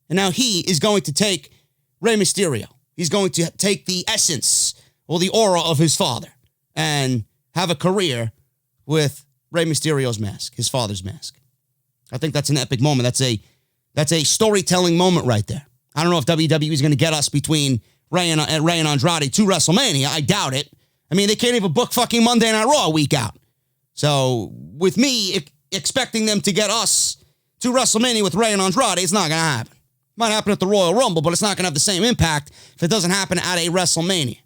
And now he is going to take Rey Mysterio. He's going to take the essence or the aura of his father and have a career with Rey Mysterio's mask, his father's mask. I think that's an epic moment. That's a storytelling moment right there. I don't know if WWE is going to get us between Rey and Andrade to WrestleMania. I doubt it. I mean, they can't even book fucking Monday Night Raw a week out. So with me expecting them to get us to WrestleMania with Rey and Andrade, it's not going to happen. Might happen at the Royal Rumble, but it's not going to have the same impact if it doesn't happen at a WrestleMania.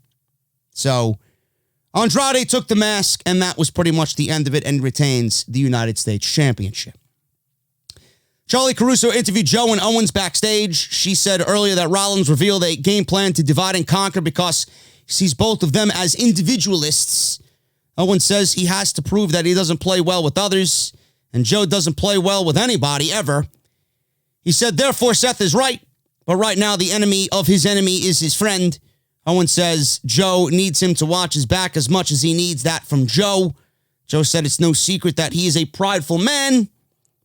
So Andrade took the mask, and that was pretty much the end of it, and retains the United States Championship. Charlie Caruso interviewed Joe and Owens backstage. She said earlier that Rollins revealed a game plan to divide and conquer because he sees both of them as individualists. Owens says he has to prove that he doesn't play well with others, and Joe doesn't play well with anybody ever. He said, therefore, Seth is right, but right now the enemy of his enemy is his friend. Owens says Joe needs him to watch his back as much as he needs that from Joe. Joe said it's no secret that he is a prideful man,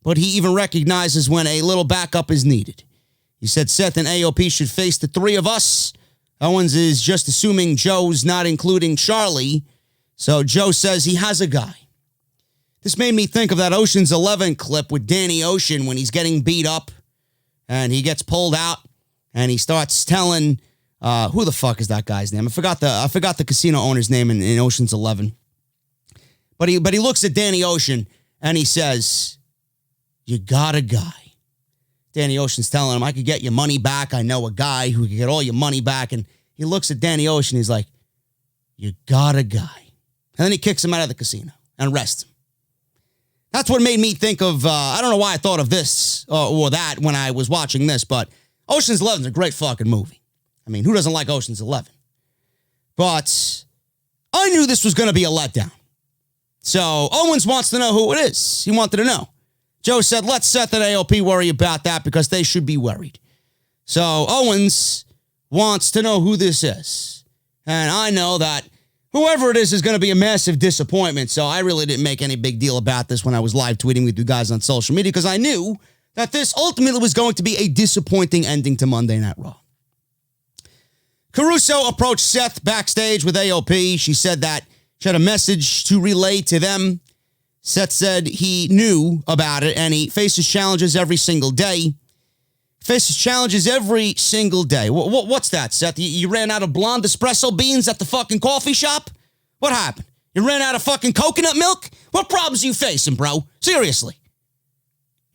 but he even recognizes when a little backup is needed. He said Seth and AOP should face the three of us. Owens is just assuming Joe's not including Charlie, so Joe says he has a guy. This made me think of that Ocean's 11 clip with Danny Ocean when he's getting beat up and he gets pulled out and he starts telling, who the fuck is that guy's name? I forgot the casino owner's name in Ocean's 11. But he looks at Danny Ocean and he says, you got a guy. Danny Ocean's telling him, I could get your money back. I know a guy who could get all your money back. And he looks at Danny Ocean. He's like, you got a guy. And then he kicks him out of the casino and arrests him. That's what made me think of, I don't know why I thought of this or that when I was watching this, but Ocean's 11 is a great fucking movie. I mean, who doesn't like Ocean's 11? But I knew this was going to be a letdown. So Owens wants to know who it is. He wanted to know. Joe said, let Seth and AOP worry about that because they should be worried. So Owens wants to know who this is. And I know that whoever it is going to be a massive disappointment. So I really didn't make any big deal about this when I was live tweeting with you guys on social media because I knew that this ultimately was going to be a disappointing ending to Monday Night Raw. Caruso approached Seth backstage with AOP. She said that she had a message to relay to them. Seth said he knew about it and he faces challenges every single day. Faces challenges every single day. What's that, Seth? You ran out of blonde espresso beans at the fucking coffee shop? What happened? You ran out of fucking coconut milk? What problems are you facing, bro? Seriously.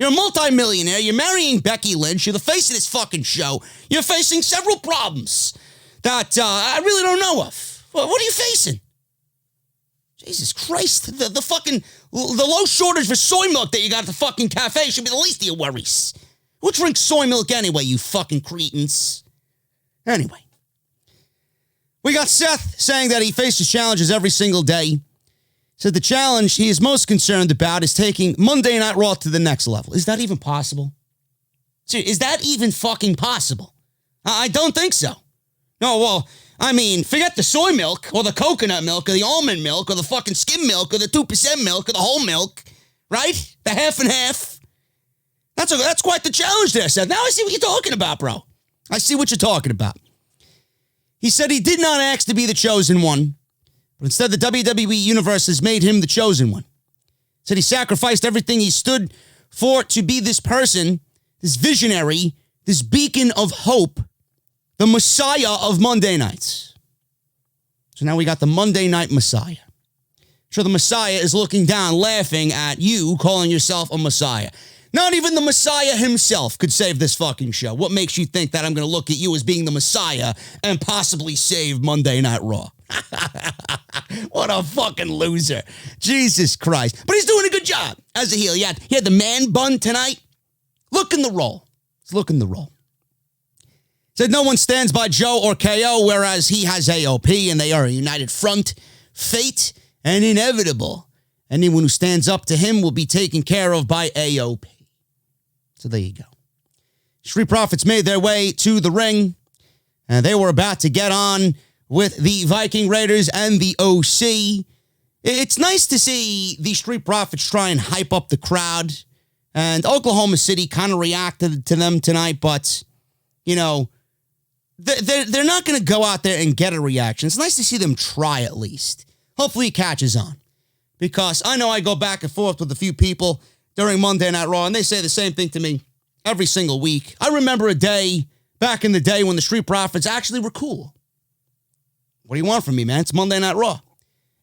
You're a multimillionaire. You're marrying Becky Lynch. You're the face of this fucking show. You're facing several problems that I really don't know of. What are you facing? Jesus Christ. The fucking, the low shortage for soy milk that you got at the fucking cafe should be the least of your worries. Who drinks soy milk anyway, you fucking cretins? Anyway. We got Seth saying that he faces challenges every single day. Said the challenge he is most concerned about is taking Monday Night Raw to the next level. Is that even possible? Seriously, is that even fucking possible? I don't think so. No, well, I mean, forget the soy milk or the coconut milk or the almond milk or the fucking skim milk or the 2% milk or the whole milk, right? The half and half. That's quite the challenge there, Seth. Now I see what you're talking about, bro. I see what you're talking about. He said he did not ask to be the chosen one, but instead the WWE Universe has made him the chosen one. Said he sacrificed everything he stood for to be this person, this visionary, this beacon of hope, the Messiah of Monday nights. So now we got the Monday Night Messiah. Sure, the Messiah is looking down, laughing at you, calling yourself a Messiah. Not even the Messiah himself could save this fucking show. What makes you think that I'm going to look at you as being the Messiah and possibly save Monday Night Raw? What a fucking loser. Jesus Christ. But he's doing a good job as a heel. He had the man bun tonight. Looking the role. He's looking the role. Said no one stands by Joe or KO, whereas he has AOP and they are a united front. Fate and inevitable. Anyone who stands up to him will be taken care of by AOP. So there you go. Street Profits made their way to the ring, and they were about to get on with the Viking Raiders and the OC. It's nice to see the Street Profits try and hype up the crowd, and Oklahoma City kind of reacted to them tonight, but, you know, they're not going to go out there and get a reaction. It's nice to see them try at least. Hopefully it catches on, because I know I go back and forth with a few people during Monday Night Raw, and they say the same thing to me every single week. I remember a day back in the day when the Street Profits actually were cool. What do you want from me, man? It's Monday Night Raw.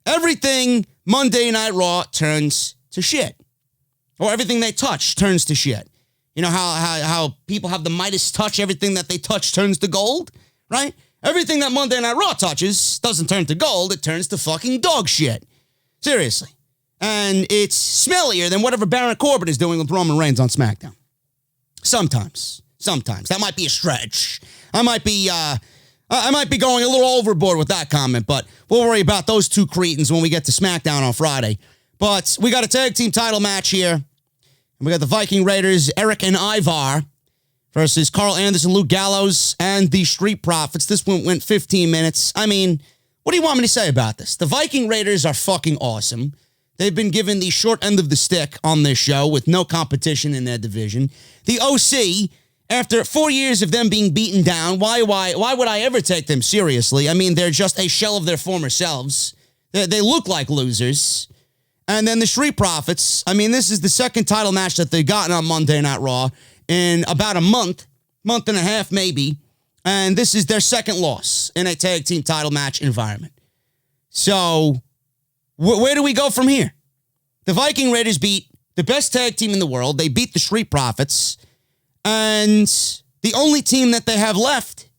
Everything Monday Night Raw turns to shit. Or everything they touch turns to shit. You know how people have the Midas touch, everything that they touch turns to gold, right? Everything that Monday Night Raw touches doesn't turn to gold, it turns to fucking dog shit. Seriously. And it's smellier than whatever Baron Corbin is doing with Roman Reigns on SmackDown. Sometimes. That might be a stretch. I might be going a little overboard with that comment, but we'll worry about those two cretins when we get to SmackDown on Friday. But we got a tag team title match here. And we got the Viking Raiders, Eric and Ivar, versus Carl Anderson, Luke Gallows, and the Street Profits. This one went 15 minutes. I mean, what do you want me to say about this? The Viking Raiders are fucking awesome. They've been given the short end of the stick on this show with no competition in their division. The OC, after 4 years of them being beaten down, why would I ever take them seriously? I mean, they're just a shell of their former selves. They look like losers. And then the Street Profits, I mean, this is the second title match that they've gotten on Monday Night Raw in about a month and a half maybe, and this is their second loss in a tag team title match environment. So, where do we go from here? The Viking Raiders beat the best tag team in the world. They beat the Street Profits, and the only team that they have left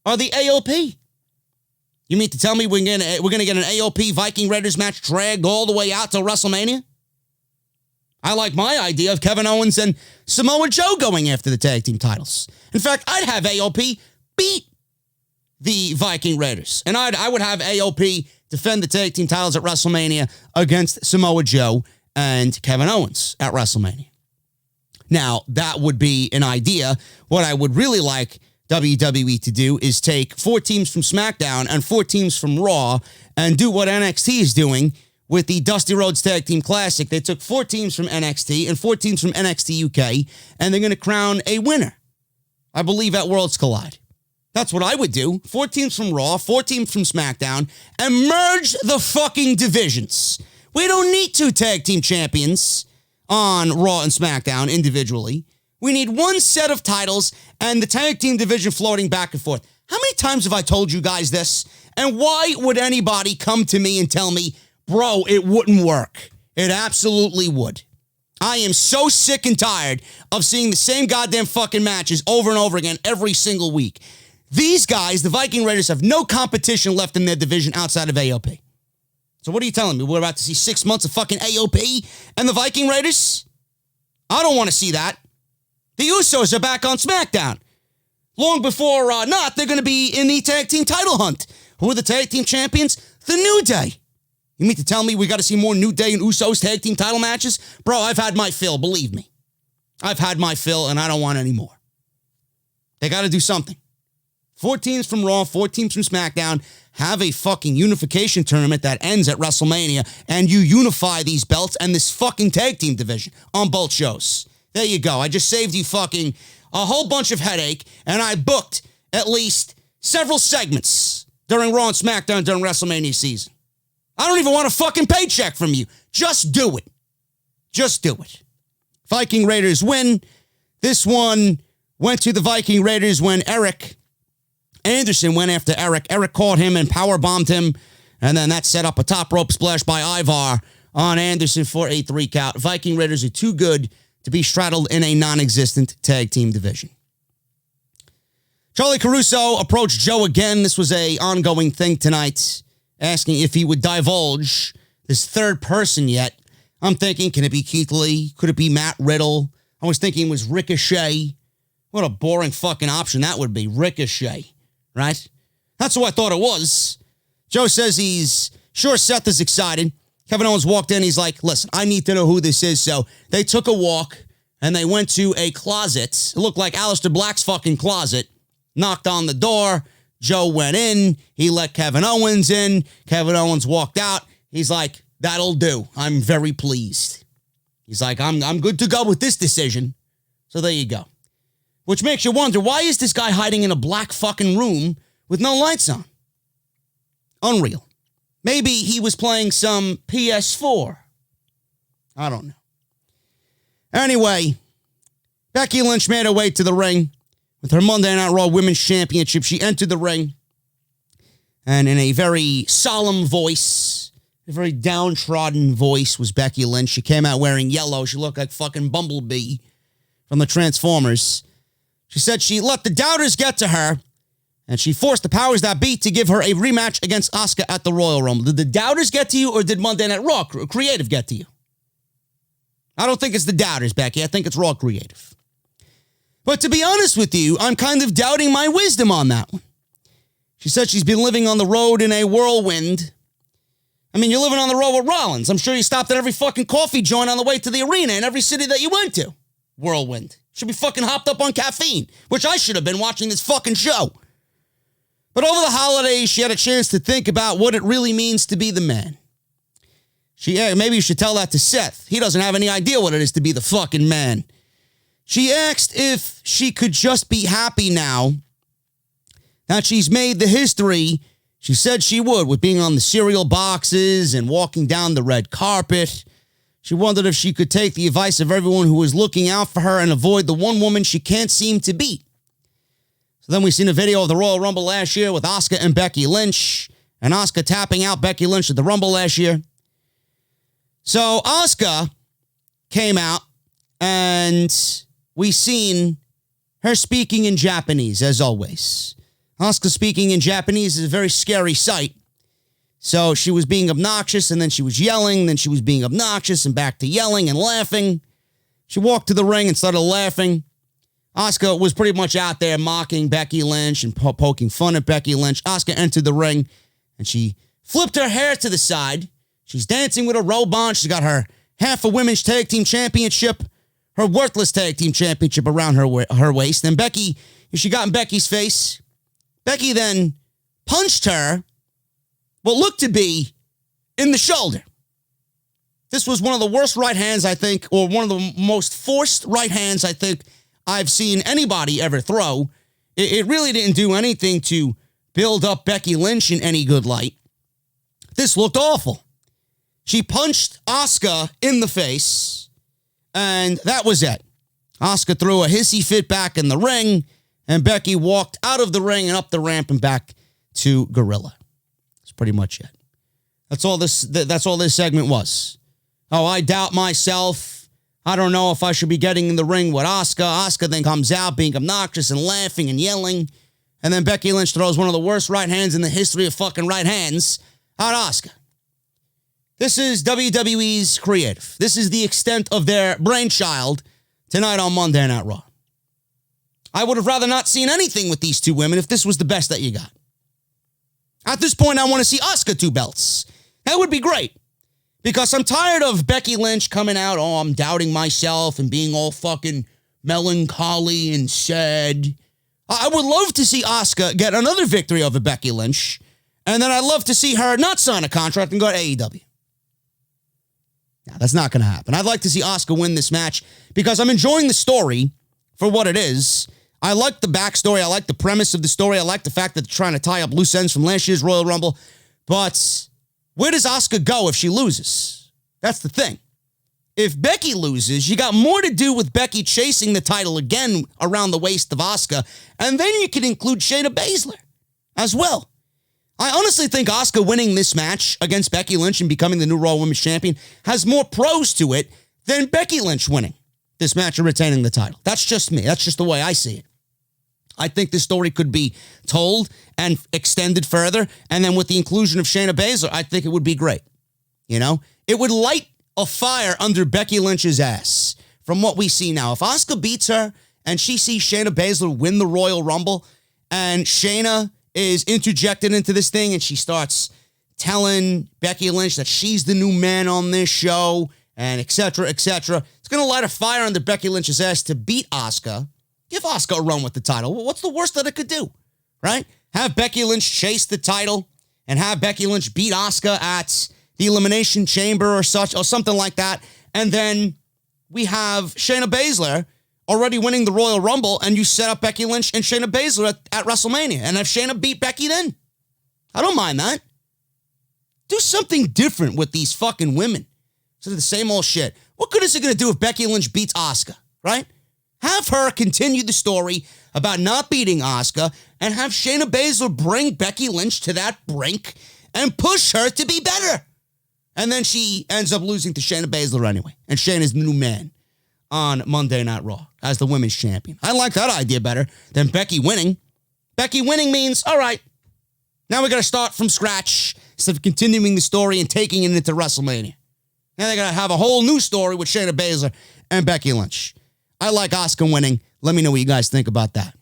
are the AOP. You mean to tell me we're going to get an AOP Viking Raiders match dragged all the way out to WrestleMania? I like my idea of Kevin Owens and Samoa Joe going after the tag team titles. In fact, I'd have AOP beat the Viking Raiders. And I would have AOP defend the tag team titles at WrestleMania against Samoa Joe and Kevin Owens at WrestleMania. Now, that would be an idea. What I would really like WWE to do is take 4 teams from SmackDown and 4 teams from Raw and do what NXT is doing with the Dusty Rhodes Tag Team Classic. They took 4 teams from NXT and 4 teams from NXT UK, and they're going to crown a winner, I believe, at Worlds Collide. That's what I would do. 4 teams from Raw, 4 teams from SmackDown, and merge the fucking divisions. We don't need 2 tag team champions on Raw and SmackDown individually. We need 1 set of titles and the tag team division floating back and forth. How many times have I told you guys this? And why would anybody come to me and tell me, bro, it wouldn't work? It absolutely would. I am so sick and tired of seeing the same goddamn fucking matches over and over again every single week. These guys, the Viking Raiders, have no competition left in their division outside of AOP. So what are you telling me? We're about to see 6 months of fucking AOP and the Viking Raiders? I don't want to see that. The Usos are back on SmackDown. Long before not, they're going to be in the tag team title hunt. Who are the tag team champions? The New Day. You mean to tell me we got to see more New Day and Usos tag team title matches? Bro, I've had my fill, believe me. I've had my fill, and I don't want any more. They got to do something. 4 teams from Raw, 4 teams from SmackDown. Have a fucking unification tournament that ends at WrestleMania, and you unify these belts and this fucking tag team division on both shows. There you go. I just saved you fucking a whole bunch of headache, and I booked at least several segments during Raw and SmackDown during WrestleMania season. I don't even want a fucking paycheck from you. Just do it. Just do it. Viking Raiders win. This one went to the Viking Raiders when Eric Anderson went after Eric. Eric caught him and powerbombed him, and then that set up a top rope splash by Ivar on Anderson for a 3 count. Viking Raiders are too good to be straddled in a non-existent tag team division. Charlie Caruso approached Joe again. This was an ongoing thing tonight, asking if he would divulge this third person yet. I'm thinking, can it be Keith Lee? Could it be Matt Riddle? I was thinking it was Ricochet. What a boring fucking option that would be. Ricochet, right? That's who I thought it was. Joe says he's sure Seth is excited. Kevin Owens walked in. He's like, listen, I need to know who this is. So they took a walk and they went to a closet. It looked like Aleister Black's fucking closet. Knocked on the door. Joe went in. He let Kevin Owens in. Kevin Owens walked out. He's like, that'll do. I'm very pleased. He's like, I'm good to go with this decision. So there you go. Which makes you wonder, why is this guy hiding in a black fucking room with no lights on? Unreal. Maybe he was playing some PS4. I don't know. Anyway, Becky Lynch made her way to the ring with her Monday Night Raw Women's Championship. She entered the ring, and in a very solemn voice, a very downtrodden voice was Becky Lynch. She came out wearing yellow. She looked like fucking Bumblebee from the Transformers. She said she let the doubters get to her, And she forced the powers that be to give her a rematch against Asuka at the Royal Rumble. Did the doubters get to you, or did Monday Night Raw Creative get to you? I don't think it's the doubters, Becky. I think it's Raw Creative. But to be honest with you, I'm kind of doubting my wisdom on that one. She said she's been living on the road in a whirlwind. I mean, you're living on the road with Rollins. I'm sure you stopped at every fucking coffee joint on the way to the arena in every city that you went to. Whirlwind. Should be fucking hopped up on caffeine, which I should have been watching this fucking show. But over the holidays, she had a chance to think about what it really means to be the man. Maybe you should tell that to Seth. He doesn't have any idea what it is to be the fucking man. She asked if she could just be happy now that she's made the history she said she would, with being on the cereal boxes and walking down the red carpet. She wondered if she could take the advice of everyone who was looking out for her and avoid the one woman she can't seem to beat. So then we seen a video of the Royal Rumble last year with Asuka and Becky Lynch, and Asuka tapping out Becky Lynch at the Rumble last year. So Asuka came out, and we seen her speaking in Japanese, as always. Asuka speaking in Japanese is a very scary sight. So she was being obnoxious, and then she was yelling, then she was being obnoxious, and back to yelling and laughing. She walked to the ring and started laughing. Asuka was pretty much out there mocking Becky Lynch and poking fun at Becky Lynch. Asuka entered the ring, and she flipped her hair to the side. She's dancing with a robe on. She's got her half a women's tag team championship, her worthless tag team championship around her waist. Then she got in Becky's face. Becky then punched her, what looked to be in the shoulder. This was one of the worst right hands, I think, or one of the most forced right hands I think I've seen anybody ever throw. It really didn't do anything to build up Becky Lynch in any good light. This looked awful. She punched Asuka in the face, and that was it. Asuka threw a hissy fit back in the ring, and Becky walked out of the ring and up the ramp and back to Gorilla. That's pretty much it. That's all this segment was. Oh, I doubt myself. I don't know if I should be getting in the ring with Asuka. Asuka then comes out being obnoxious and laughing and yelling. And then Becky Lynch throws one of the worst right hands in the history of fucking right hands at Asuka. This is WWE's creative. This is the extent of their brainchild tonight on Monday Night Raw. I would have rather not seen anything with these two women if this was the best that you got. At this point, I want to see Asuka 2 belts. That would be great. Because I'm tired of Becky Lynch coming out, oh, I'm doubting myself and being all fucking melancholy and sad. I would love to see Asuka get another victory over Becky Lynch. And then I'd love to see her not sign a contract and go to AEW. Now, that's not going to happen. I'd like to see Asuka win this match because I'm enjoying the story for what it is. I like the backstory. I like the premise of the story. I like the fact that they're trying to tie up loose ends from last year's Royal Rumble. But where does Asuka go if she loses? That's the thing. If Becky loses, you got more to do with Becky chasing the title again around the waist of Asuka, and then you can include Shayna Baszler as well. I honestly think Asuka winning this match against Becky Lynch and becoming the new Raw Women's Champion has more pros to it than Becky Lynch winning this match and retaining the title. That's just me. That's just the way I see it. I think this story could be told and extended further. And then with the inclusion of Shayna Baszler, I think it would be great. You know, it would light a fire under Becky Lynch's ass from what we see now. If Asuka beats her and she sees Shayna Baszler win the Royal Rumble and Shayna is interjected into this thing and she starts telling Becky Lynch that she's the new man on this show and et cetera, it's going to light a fire under Becky Lynch's ass to beat Asuka. Give Asuka a run with the title. What's the worst that it could do, right? Have Becky Lynch chase the title and have Becky Lynch beat Asuka at the Elimination Chamber or such, or something like that. And then we have Shayna Baszler already winning the Royal Rumble, and you set up Becky Lynch and Shayna Baszler at WrestleMania. And have Shayna beat Becky then. I don't mind that. Do something different with these fucking women. Instead of the same old shit. What good is it going to do if Becky Lynch beats Asuka, right? Have her continue the story about not beating Asuka and have Shayna Baszler bring Becky Lynch to that brink and push her to be better. And then she ends up losing to Shayna Baszler anyway. And Shayna's the new man on Monday Night Raw as the women's champion. I like that idea better than Becky winning. Becky winning means, all right, now we got to start from scratch instead of continuing the story and taking it into WrestleMania. Now they got to have a whole new story with Shayna Baszler and Becky Lynch. I like Asuka winning. Let me know what you guys think about that.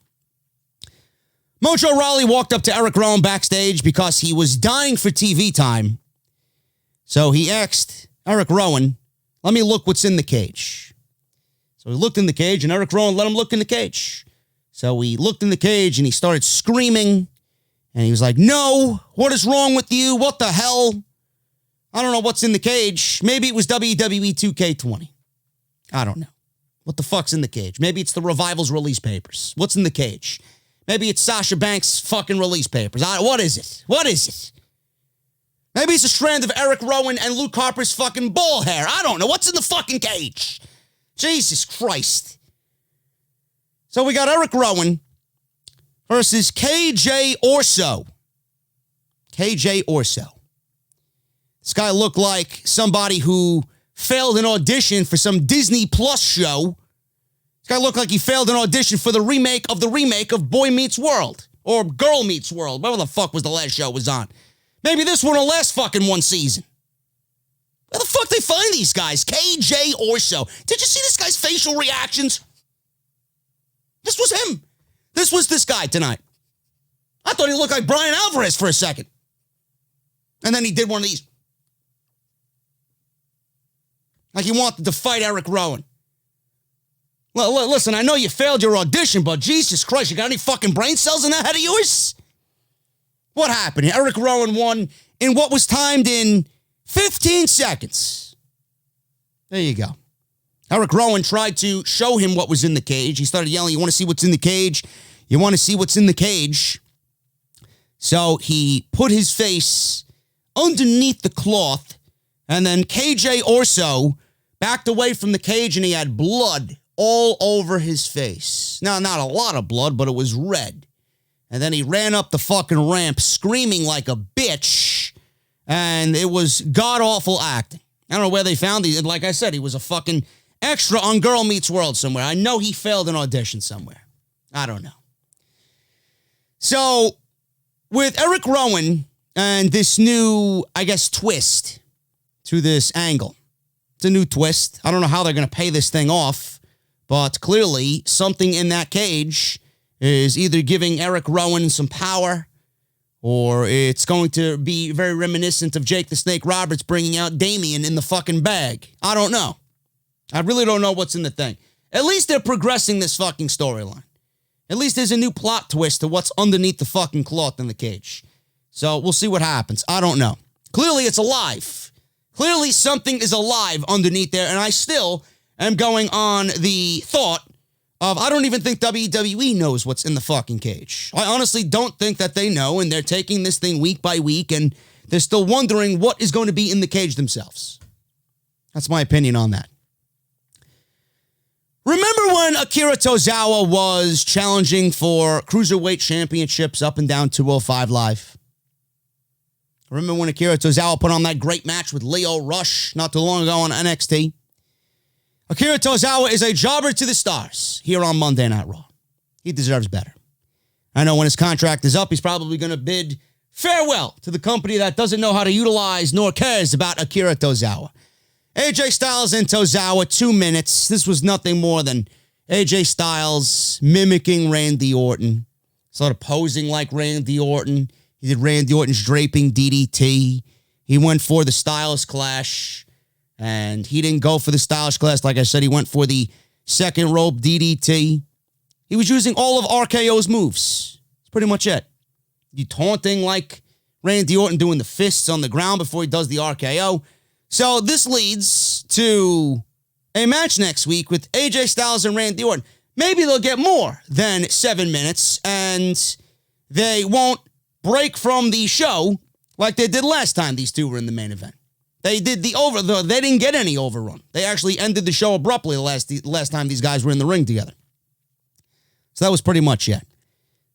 Mojo Rawley walked up to Eric Rowan backstage because he was dying for TV time. So he asked Eric Rowan, let me look what's in the cage. So he looked in the cage, and Eric Rowan let him look in the cage. So he looked in the cage, and he started screaming. And he was like, no, what is wrong with you? What the hell? I don't know what's in the cage. Maybe it was WWE 2K20. I don't know. What the fuck's in the cage? Maybe it's the Revival's release papers. What's in the cage? Maybe it's Sasha Banks' fucking release papers. What is it? What is it? Maybe it's a strand of Eric Rowan and Luke Harper's fucking ball hair. I don't know. What's in the fucking cage? Jesus Christ. So we got Eric Rowan versus KJ Orso. KJ Orso. This guy looked like somebody who failed an audition for some Disney Plus show. This guy looked like he failed an audition for the remake of Boy Meets World. Or Girl Meets World. Whatever the fuck was the last show it was on. Maybe this one will last fucking one season. Where the fuck they find these guys? KJ Orso. Did you see this guy's facial reactions? This was him. This was this guy tonight. I thought he looked like Brian Alvarez for a second. And then he did one of these. Like he wanted to fight Eric Rowan. Well, listen, I know you failed your audition, but Jesus Christ, you got any fucking brain cells in that head of yours? What happened? Eric Rowan won in what was timed in 15 seconds. There you go. Eric Rowan tried to show him what was in the cage. He started yelling, you want to see what's in the cage? You want to see what's in the cage? So he put his face underneath the cloth, and then KJ Orso backed away from the cage, and he had blood all over his face. Now, not a lot of blood, but it was red. And then he ran up the fucking ramp screaming like a bitch, and it was god-awful acting. I don't know where they found him. Like I said, he was a fucking extra on Girl Meets World somewhere. I know he failed an audition somewhere. I don't know. So, with Eric Rowan and this new, I guess, twist to this angle. It's a new twist. I don't know how they're going to pay this thing off, but clearly something in that cage is either giving Eric Rowan some power, or it's going to be very reminiscent of Jake the Snake Roberts bringing out Damien in the fucking bag. I don't know. I really don't know what's in the thing. At least they're progressing this fucking storyline. At least there's a new plot twist to what's underneath the fucking cloth in the cage. So we'll see what happens. I don't know. Clearly it's alive. Clearly something is alive underneath there, and I still am going on the thought of I don't even think WWE knows what's in the fucking cage. I honestly don't think that they know, and they're taking this thing week by week, and they're still wondering what is going to be in the cage themselves. That's my opinion on that. Remember when Akira Tozawa was challenging for Cruiserweight Championships up and down 205 Live? Remember when Akira Tozawa put on that great match with Leo Rush not too long ago on NXT? Akira Tozawa is a jobber to the stars here on Monday Night Raw. He deserves better. I know when his contract is up, he's probably going to bid farewell to the company that doesn't know how to utilize nor cares about Akira Tozawa. AJ Styles and Tozawa, 2 minutes. This was nothing more than AJ Styles mimicking Randy Orton. Sort of posing like Randy Orton. He did Randy Orton's draping DDT. He went for the Styles Clash. And he didn't go for the Styles Clash. Like I said, he went for the second rope DDT. He was using all of RKO's moves. That's pretty much it. You taunting like Randy Orton doing the fists on the ground before he does the RKO. So this leads to a match next week with AJ Styles and Randy Orton. Maybe they'll get more than 7 minutes, and they won't break from the show like they did last time these two were in the main event. They did they didn't get any overrun. They actually ended the show abruptly the last time these guys were in the ring together. So that was pretty much it.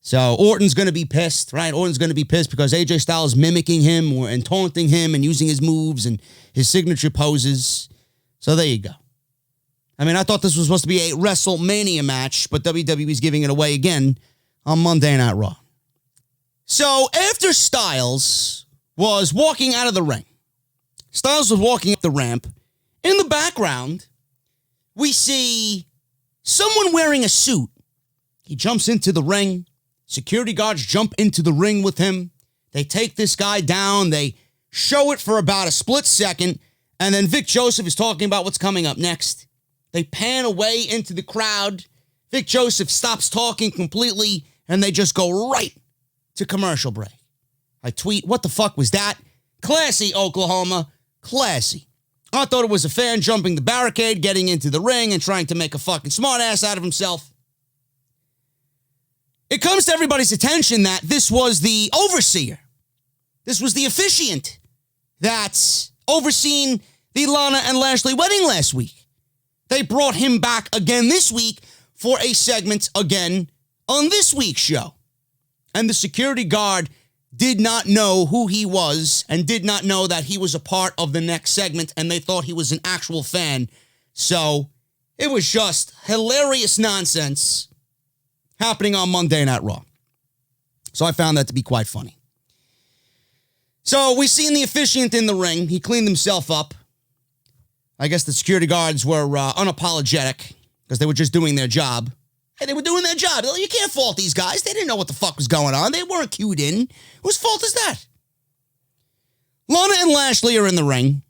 So Orton's going to be pissed, right? Orton's going to be pissed because AJ Styles mimicking him and taunting him and using his moves and his signature poses. So there you go. I mean, I thought this was supposed to be a WrestleMania match, but WWE's giving it away again on Monday Night Raw. So after Styles was walking out of the ring, Styles was walking up the ramp. In the background, we see someone wearing a suit. He jumps into the ring. Security guards jump into the ring with him. They take this guy down. They show it for about a split second. And then Vic Joseph is talking about what's coming up next. They pan away into the crowd. Vic Joseph stops talking completely. And they just go right to commercial break. I tweet, what the fuck was that? Classy, Oklahoma. Classy. I thought it was a fan jumping the barricade, getting into the ring, and trying to make a fucking smartass out of himself. It comes to everybody's attention that this was the overseer. This was the officiant that's overseen the Lana and Lashley wedding last week. They brought him back again this week for a segment again on this week's show. And the security guard did not know who he was and did not know that he was a part of the next segment, and they thought he was an actual fan. So it was just hilarious nonsense happening on Monday Night Raw. So I found that to be quite funny. So we seen the officiant in the ring. He cleaned himself up. I guess the security guards were unapologetic because they were just doing their job. Hey, they were doing their job. You can't fault these guys. They didn't know what the fuck was going on. They weren't cued in. Whose fault is that? Lana and Lashley are in the ring.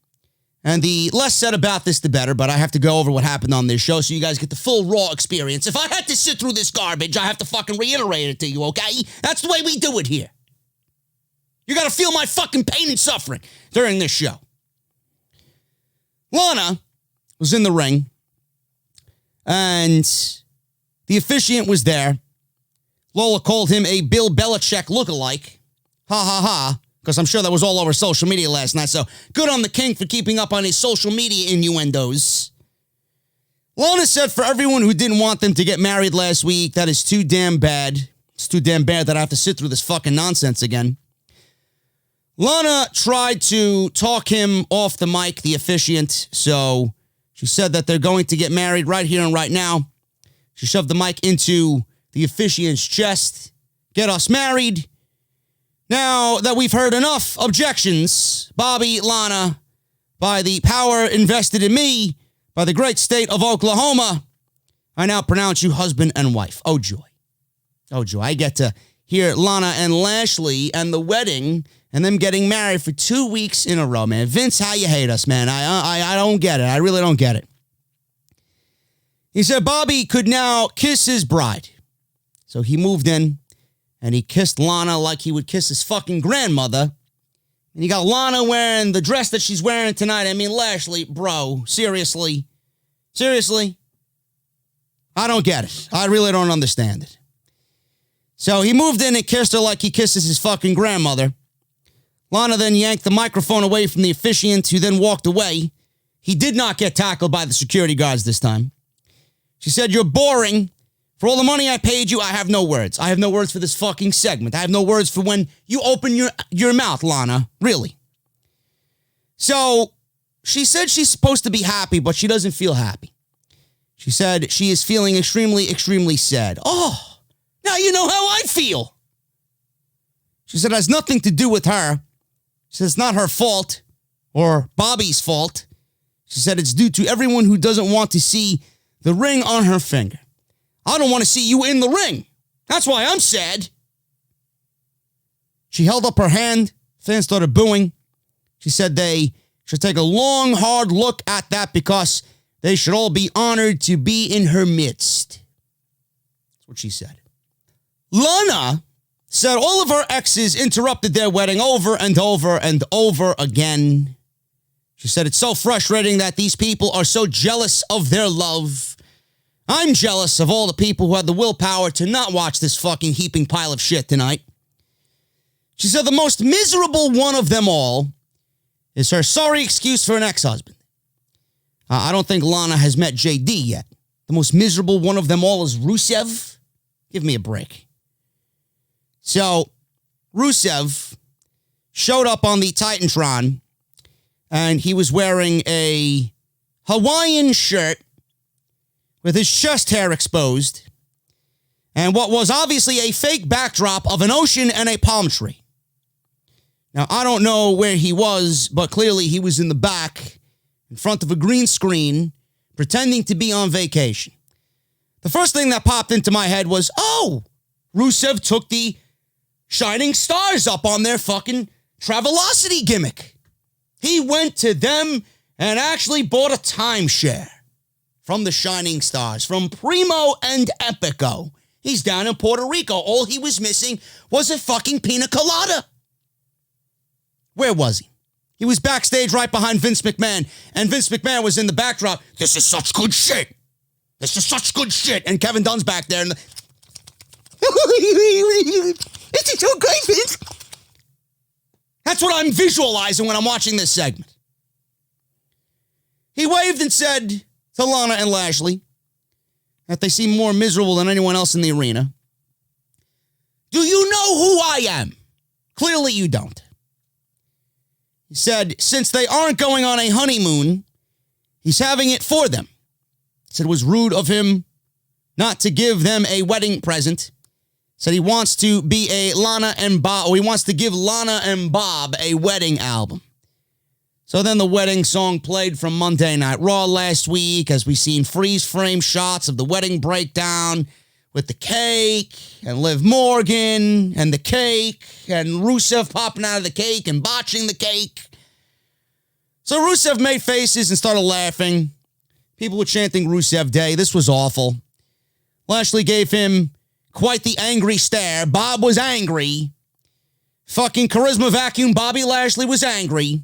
And the less said about this, the better. But I have to go over what happened on this show so you guys get the full Raw experience. If I had to sit through this garbage, I have to fucking reiterate it to you, okay? That's the way we do it here. You got to feel my fucking pain and suffering during this show. Lana was in the ring. And the officiant was there. Lola called him a Bill Belichick lookalike. Ha ha ha. Because I'm sure that was all over social media last night. So good on the king for keeping up on his social media innuendos. Lana said for everyone who didn't want them to get married last week, that is too damn bad. It's too damn bad that I have to sit through this fucking nonsense again. Lana tried to talk him off the mic, the officiant. So she said that they're going to get married right here and right now. She shoved the mic into the officiant's chest. Get us married. Now that we've heard enough objections, Bobby, Lana, by the power invested in me, by the great state of Oklahoma, I now pronounce you husband and wife. Oh, joy. Oh, joy. I get to hear Lana and Lashley and the wedding and them getting married for 2 weeks in a row, man. Vince, how you hate us, man. I don't get it. I really don't get it. He said Bobby could now kiss his bride. So he moved in. And he kissed Lana like he would kiss his fucking grandmother. And you got Lana wearing the dress that she's wearing tonight. I mean, Lashley, bro, seriously? Seriously? I don't get it. I really don't understand it. So he moved in and kissed her like he kisses his fucking grandmother. Lana then yanked the microphone away from the officiant, who then walked away. He did not get tackled by the security guards this time. She said, "You're boring. For all the money I paid you, I have no words. I have no words for this fucking segment. I have no words for when you open your mouth, Lana. Really." So she said she's supposed to be happy, but she doesn't feel happy. She said she is feeling extremely, extremely sad. Oh, now you know how I feel. She said it has nothing to do with her. She said it's not her fault or Bobby's fault. She said it's due to everyone who doesn't want to see the ring on her finger. I don't want to see you in the ring. That's why I'm sad. She held up her hand. Fans started booing. She said they should take a long, hard look at that because they should all be honored to be in her midst. That's what she said. Lana said all of her exes interrupted their wedding over and over and over again. She said it's so frustrating that these people are so jealous of their love. I'm jealous of all the people who had the willpower to not watch this fucking heaping pile of shit tonight. She said the most miserable one of them all is her sorry excuse for an ex-husband. I don't think Lana has met JD yet. The most miserable one of them all is Rusev. Give me a break. So, Rusev showed up on the Titantron, and he was wearing a Hawaiian shirt with his chest hair exposed. and what was obviously a fake backdrop of an ocean and a palm tree. Now, I don't know where he was, but clearly he was in the back in front of a green screen pretending to be on vacation. The first thing that popped into my head was, oh, Rusev took the Shining Stars up on their fucking Travelocity gimmick. He went to them and actually bought a timeshare from the Shining Stars, from Primo and Epico. He's down in Puerto Rico. All he was missing was a fucking pina colada. Where was he? He was backstage right behind Vince McMahon, and Vince McMahon was in the backdrop. This is such good shit. This is such good shit. And Kevin Dunn's back there. And this is so great, Vince. That's what I'm visualizing when I'm watching this segment. He waved and said to Lana and Lashley that they seem more miserable than anyone else in the arena. Do you know who I am? Clearly you don't. He said, since they aren't going on a honeymoon, he's having it for them. He said it was rude of him not to give them a wedding present. Said he wants to be a Lana and Bob, or he wants to give Lana and Bob a wedding album. So then the wedding song played from Monday Night Raw last week, as we seen freeze frame shots of the wedding breakdown with the cake and Liv Morgan and the cake and Rusev popping out of the cake and botching the cake. So Rusev made faces and started laughing. People were chanting Rusev Day. This was awful. Lashley gave him quite the angry stare. Bob was angry. Fucking charisma vacuum Bobby Lashley was angry.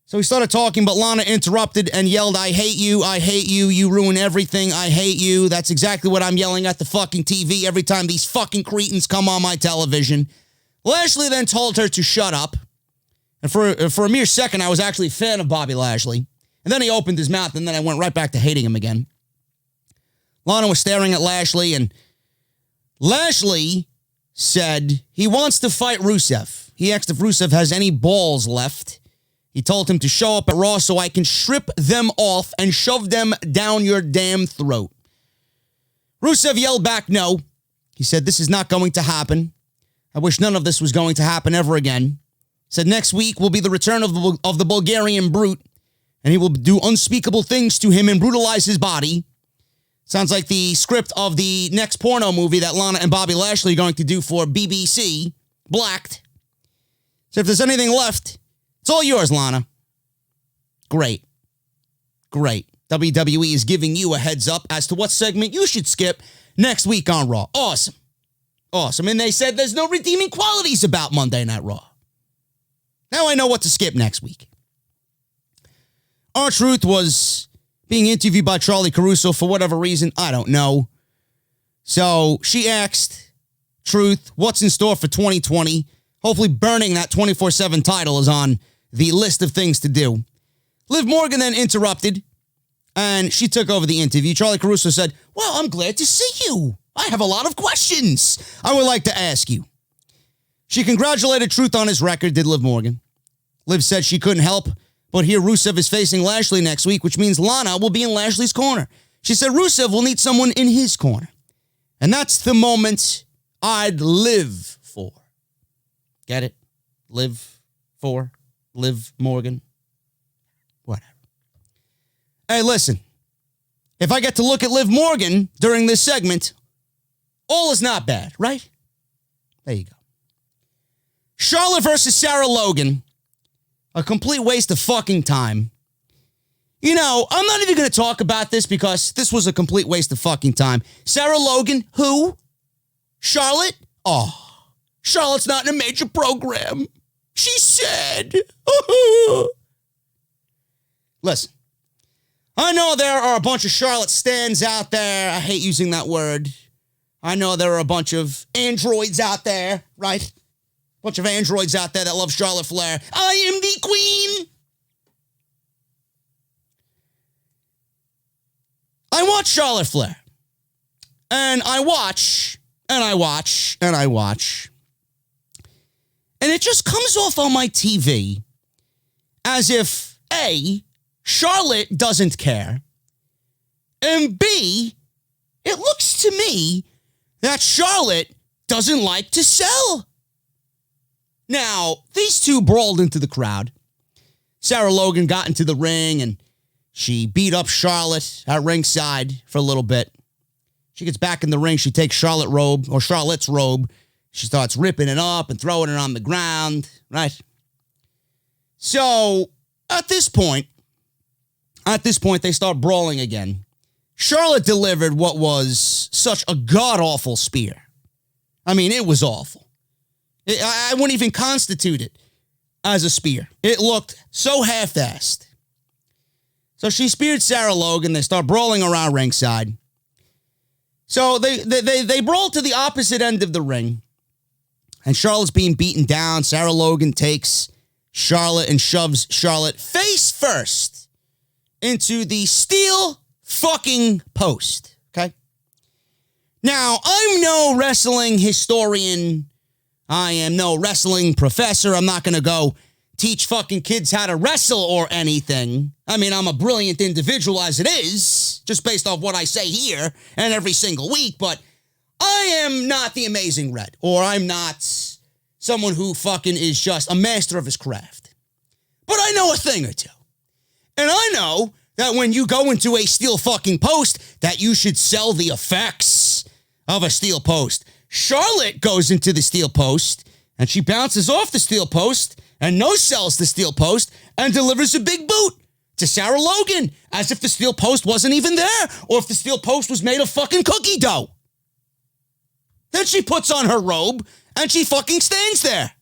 So he started talking, but Lana interrupted and yelled, I hate you, you ruin everything, I hate you. That's exactly what I'm yelling at the fucking TV every time these fucking cretins come on my television. Lashley then told her to shut up. And for a mere second, I was actually a fan of Bobby Lashley. And then he opened his mouth, and then I went right back to hating him again. Lana was staring at Lashley, and Lashley said he wants to fight Rusev. He asked if Rusev has any balls left. He told him to show up at Raw so I can strip them off and shove them down your damn throat. Rusev yelled back no. He said, this is not going to happen. I wish none of this was going to happen ever again. Said next week will be the return of the Bulgarian brute, and he will do unspeakable things to him and brutalize his body. Sounds like the script of the next porno movie that Lana and Bobby Lashley are going to do for BBC, Blacked. So if there's anything left, it's all yours, Lana. Great. WWE is giving you a heads up as to what segment you should skip next week on Raw. Awesome. And they said there's no redeeming qualities about Monday Night Raw. Now I know what to skip next week. R-Truth was being interviewed by Charlie Caruso for whatever reason. I don't know. So she asked Truth, what's in store for 2020? Hopefully burning that 24/7 title is on the list of things to do. Liv Morgan then interrupted, and she took over the interview. Charlie Caruso said, well, I'm glad to see you. I have a lot of questions I would like to ask you. She congratulated Truth on his record, did Liv Morgan. Liv said she couldn't help but hear Rusev is facing Lashley next week, which means Lana will be in Lashley's corner. She said Rusev will need someone in his corner. And that's the moment I'd live for. Get it? Live for Liv Morgan. Whatever. Hey, listen. If I get to look at Liv Morgan during this segment, all is not bad, right? There you go. Charlotte versus Sarah Logan. A complete waste of fucking time. You know, I'm not even going to talk about this because this was a complete waste of fucking time. Sarah Logan, who? Charlotte? Oh, Charlotte's not in a major program. She's sad. Listen, I know there are a bunch of Charlotte stans out there. I hate using that word. I know there are a bunch of androids out there, right? Bunch of androids out there that love Charlotte Flair. I am the queen. I watch Charlotte Flair. And I watch, and I watch, and I watch. And it just comes off on my TV as if, A, Charlotte doesn't care, and B, it looks to me that Charlotte doesn't like to sell. Now, these two brawled into the crowd. Sarah Logan got into the ring and she beat up Charlotte at ringside for a little bit. She gets back in the ring. She takes Charlotte's robe. She starts ripping it up and throwing it on the ground, right? So, at this point, they start brawling again. Charlotte delivered what was such a god-awful spear. I mean, it was awful. I wouldn't even constitute it as a spear. It looked so half-assed. So she speared Sarah Logan. They start brawling around ringside. So they brawl to the opposite end of the ring. And Charlotte's being beaten down. Sarah Logan takes Charlotte and shoves Charlotte face first into the steel fucking post. Okay? Now, I'm no wrestling historian. I am no wrestling professor. I'm not going to go teach fucking kids how to wrestle or anything. I mean, I'm a brilliant individual as it is, just based off what I say here and every single week, but I am not the Amazing Red, or I'm not someone who fucking is just a master of his craft. But I know a thing or two. And I know that when you go into a steel fucking post, that you should sell the effects of a steel post. Charlotte goes into the steel post, and she bounces off the steel post, and no-sells the steel post, and delivers a big boot to Sarah Logan, as if the steel post wasn't even there, or if the steel post was made of fucking cookie dough. Then she puts on her robe, and she fucking stands there,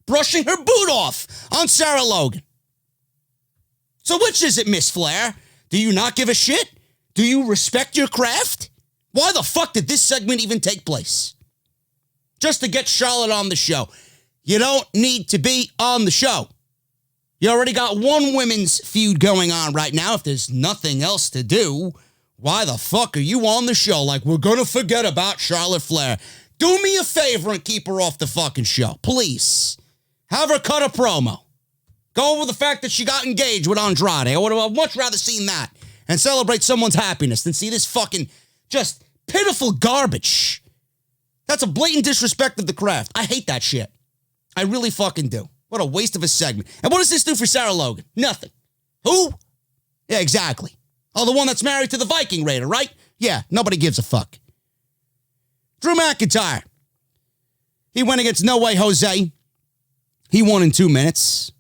brushing her boot off on Sarah Logan. So which is it, Miss Flair? Do you not give a shit? Do you respect your craft? Why the fuck did this segment even take place? Just to get Charlotte on the show. You don't need to be on the show. You already got one women's feud going on right now. If there's nothing else to do, why the fuck are you on the show? Like, we're going to forget about Charlotte Flair. Do me a favor and keep her off the fucking show. Please. Have her cut a promo. Go over the fact that she got engaged with Andrade. I would have much rather seen that and celebrate someone's happiness than see this fucking just pitiful garbage. That's a blatant disrespect of the craft. I hate that shit. I really fucking do. What a waste of a segment. And what does this do for Sarah Logan? Nothing. Who? Yeah, exactly. Oh, the one that's married to the Viking Raider, right? Yeah, nobody gives a fuck. Drew McIntyre. He went against No Way Jose. He won in 2 minutes.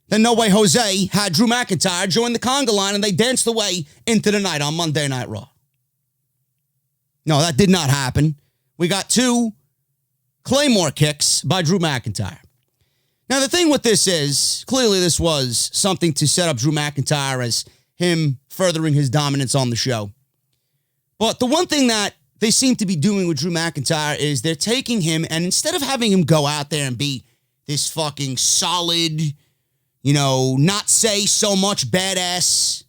Then No Way Jose had Drew McIntyre join the conga line and they danced away into the night on Monday Night Raw. No, that did not happen. We got 2 Claymore kicks by Drew McIntyre. Now, the thing with this is, clearly this was something to set up Drew McIntyre as him furthering his dominance on the show. But the one thing that they seem to be doing with Drew McIntyre is they're taking him, and instead of having him go out there and be this fucking solid, not say so much badass,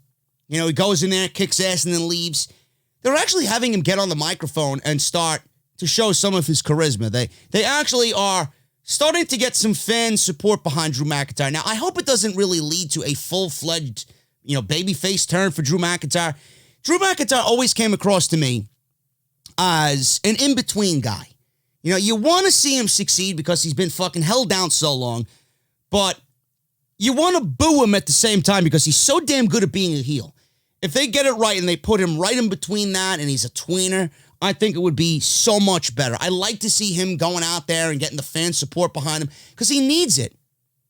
he goes in there, kicks ass, and then leaves, they're actually having him get on the microphone and start to show some of his charisma. They actually are starting to get some fan support behind Drew McIntyre. Now, I hope it doesn't really lead to a full-fledged, babyface turn for Drew McIntyre. Drew McIntyre always came across to me as an in-between guy. You want to see him succeed because he's been fucking held down so long, but you want to boo him at the same time because he's so damn good at being a heel. If they get it right and they put him right in between that and he's a tweener, I think it would be so much better. I like to see him going out there and getting the fan support behind him because he needs it.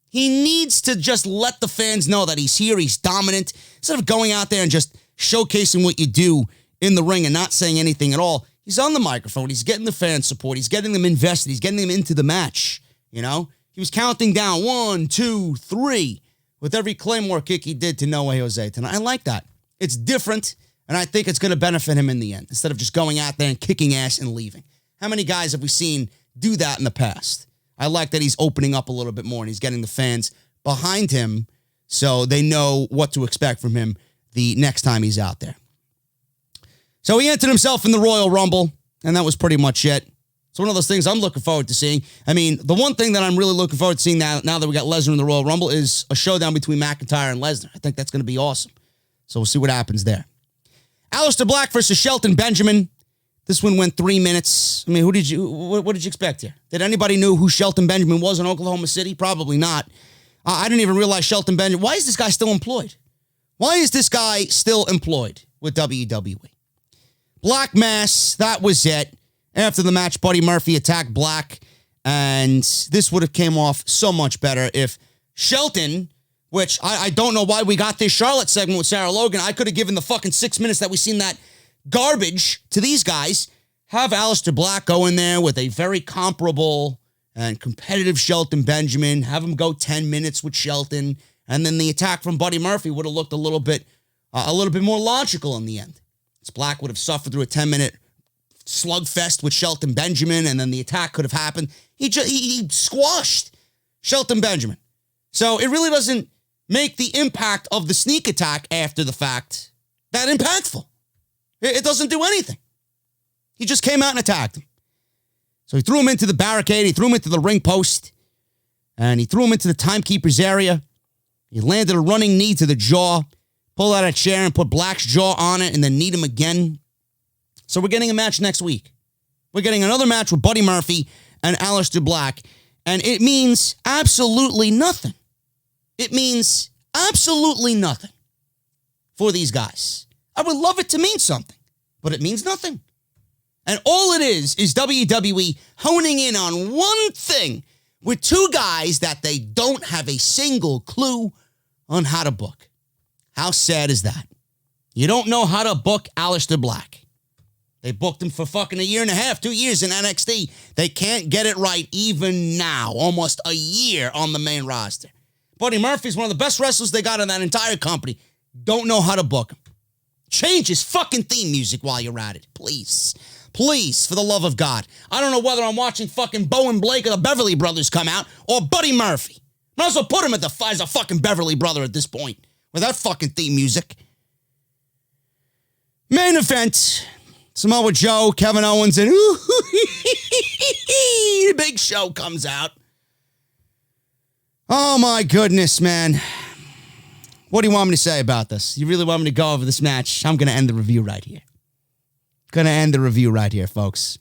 He needs to just let the fans know that he's here, he's dominant, instead of going out there and just showcasing what you do in the ring and not saying anything at all. He's on the microphone, he's getting the fan support, he's getting them invested, he's getting them into the match, He was counting down 1, 2, 3 with every Claymore kick he did to No Way Jose tonight. I like that. It's different. And I think it's going to benefit him in the end, instead of just going out there and kicking ass and leaving. How many guys have we seen do that in the past? I like that he's opening up a little bit more and he's getting the fans behind him so they know what to expect from him the next time he's out there. So he entered himself in the Royal Rumble, and that was pretty much it. It's one of those things I'm looking forward to seeing. I mean, the one thing that I'm really looking forward to seeing now that we got Lesnar in the Royal Rumble is a showdown between McIntyre and Lesnar. I think that's going to be awesome. So we'll see what happens there. Aleister Black versus Shelton Benjamin. This one went 3 minutes. I mean, what did you expect here? Did anybody know who Shelton Benjamin was in Oklahoma City? Probably not. I didn't even realize Shelton Benjamin. Why is this guy still employed? Why is this guy still employed with WWE? Black Mass, that was it. After the match, Buddy Murphy attacked Black, and this would have came off so much better if Shelton, which I don't know why we got this Charlotte segment with Sarah Logan. I could have given the fucking 6 minutes that we seen that garbage to these guys. Have Aleister Black go in there with a very comparable and competitive Shelton Benjamin. Have him go 10 minutes with Shelton. And then the attack from Buddy Murphy would have looked a little bit more logical in the end. As Black would have suffered through a 10-minute slugfest with Shelton Benjamin, and then the attack could have happened. He squashed Shelton Benjamin. So it really doesn't make the impact of the sneak attack after the fact that impactful. It doesn't do anything. He just came out and attacked him. So he threw him into the barricade, he threw him into the ring post, and he threw him into the timekeeper's area. He landed a running knee to the jaw, pulled out a chair and put Black's jaw on it, and then kneed him again. So we're getting a match next week. We're getting another match with Buddy Murphy and Aleister Black, and it means absolutely nothing. It means absolutely nothing for these guys. I would love it to mean something, but it means nothing. And all it is WWE honing in on one thing with two guys that they don't have a single clue on how to book. How sad is that? You don't know how to book Aleister Black. They booked him for fucking a year and a half, 2 years in NXT. They can't get it right even now, almost a year on the main roster. Buddy Murphy's one of the best wrestlers they got in that entire company. Don't know how to book him. Change his fucking theme music while you're at it, please. Please, for the love of God. I don't know whether I'm watching fucking Bo and Blake or the Beverly Brothers come out or Buddy Murphy. Might as well put him as a fucking Beverly brother at this point with that fucking theme music. Main event. Samoa Joe, Kevin Owens, and the Big Show comes out. Oh my goodness, man. What do you want me to say about this? You really want me to go over this match? I'm going to end the review right here. Going to end the review right here, folks.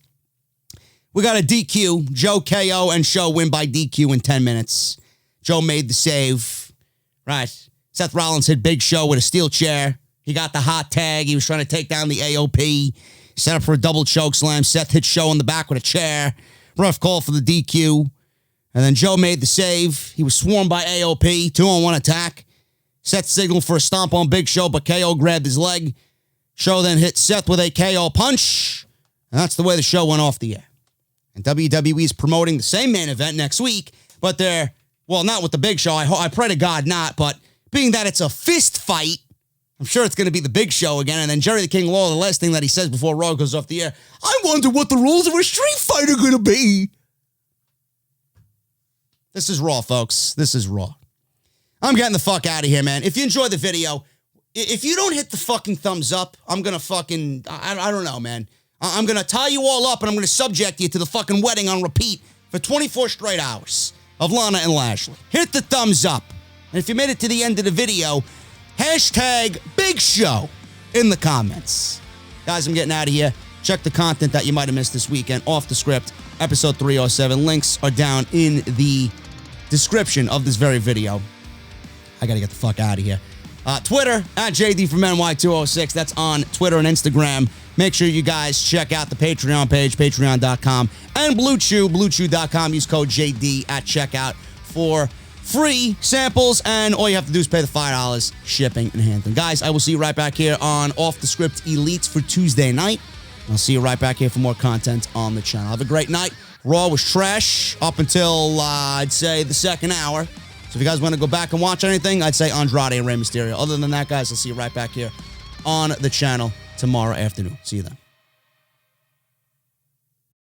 We got a DQ. Joe KO and Show win by DQ in 10 minutes. Joe made the save. Right. Seth Rollins hit Big Show with a steel chair. He got the hot tag. He was trying to take down the AOP. Set up for a double choke slam. Seth hit Show in the back with a chair. Ref call for the DQ. And then Joe made the save. He was swarmed by AOP. 2-on-1 attack. Seth signaled for a stomp on Big Show, but KO grabbed his leg. Show then hit Seth with a KO punch. And that's the way the show went off the air. And WWE is promoting the same main event next week, but they're, well, not with the Big Show. I pray to God not, but being that it's a fist fight, I'm sure it's going to be the Big Show again. And then Jerry the King Lawler, the last thing that he says before Raw goes off the air, I wonder what the rules of a street fight are going to be. This is Raw, folks. This is Raw. I'm getting the fuck out of here, man. If you enjoyed the video, if you don't hit the fucking thumbs up, I'm going to fucking, I don't know, man. I'm going to tie you all up and I'm going to subject you to the fucking wedding on repeat for 24 straight hours of Lana and Lashley. Hit the thumbs up. And if you made it to the end of the video, hashtag Big Show in the comments. Guys, I'm getting out of here. Check the content that you might have missed this weekend. Off the Script, episode 307. Links are down in the description of this very video. I got to get the fuck out of here. Twitter, at JD from NY206. That's on Twitter and Instagram. Make sure you guys check out the Patreon page, patreon.com, and Blue Chew, bluechew.com. Use code JD at checkout for free samples, and all you have to do is pay the $5 shipping and handling. Guys, I will see you right back here on Off the Script Elites for Tuesday night. I'll see you right back here for more content on the channel. Have a great night. Raw was trash up until, I'd say, the second hour. So if you guys want to go back and watch anything, I'd say Andrade and Rey Mysterio. Other than that, guys, I'll see you right back here on the channel tomorrow afternoon. See you then.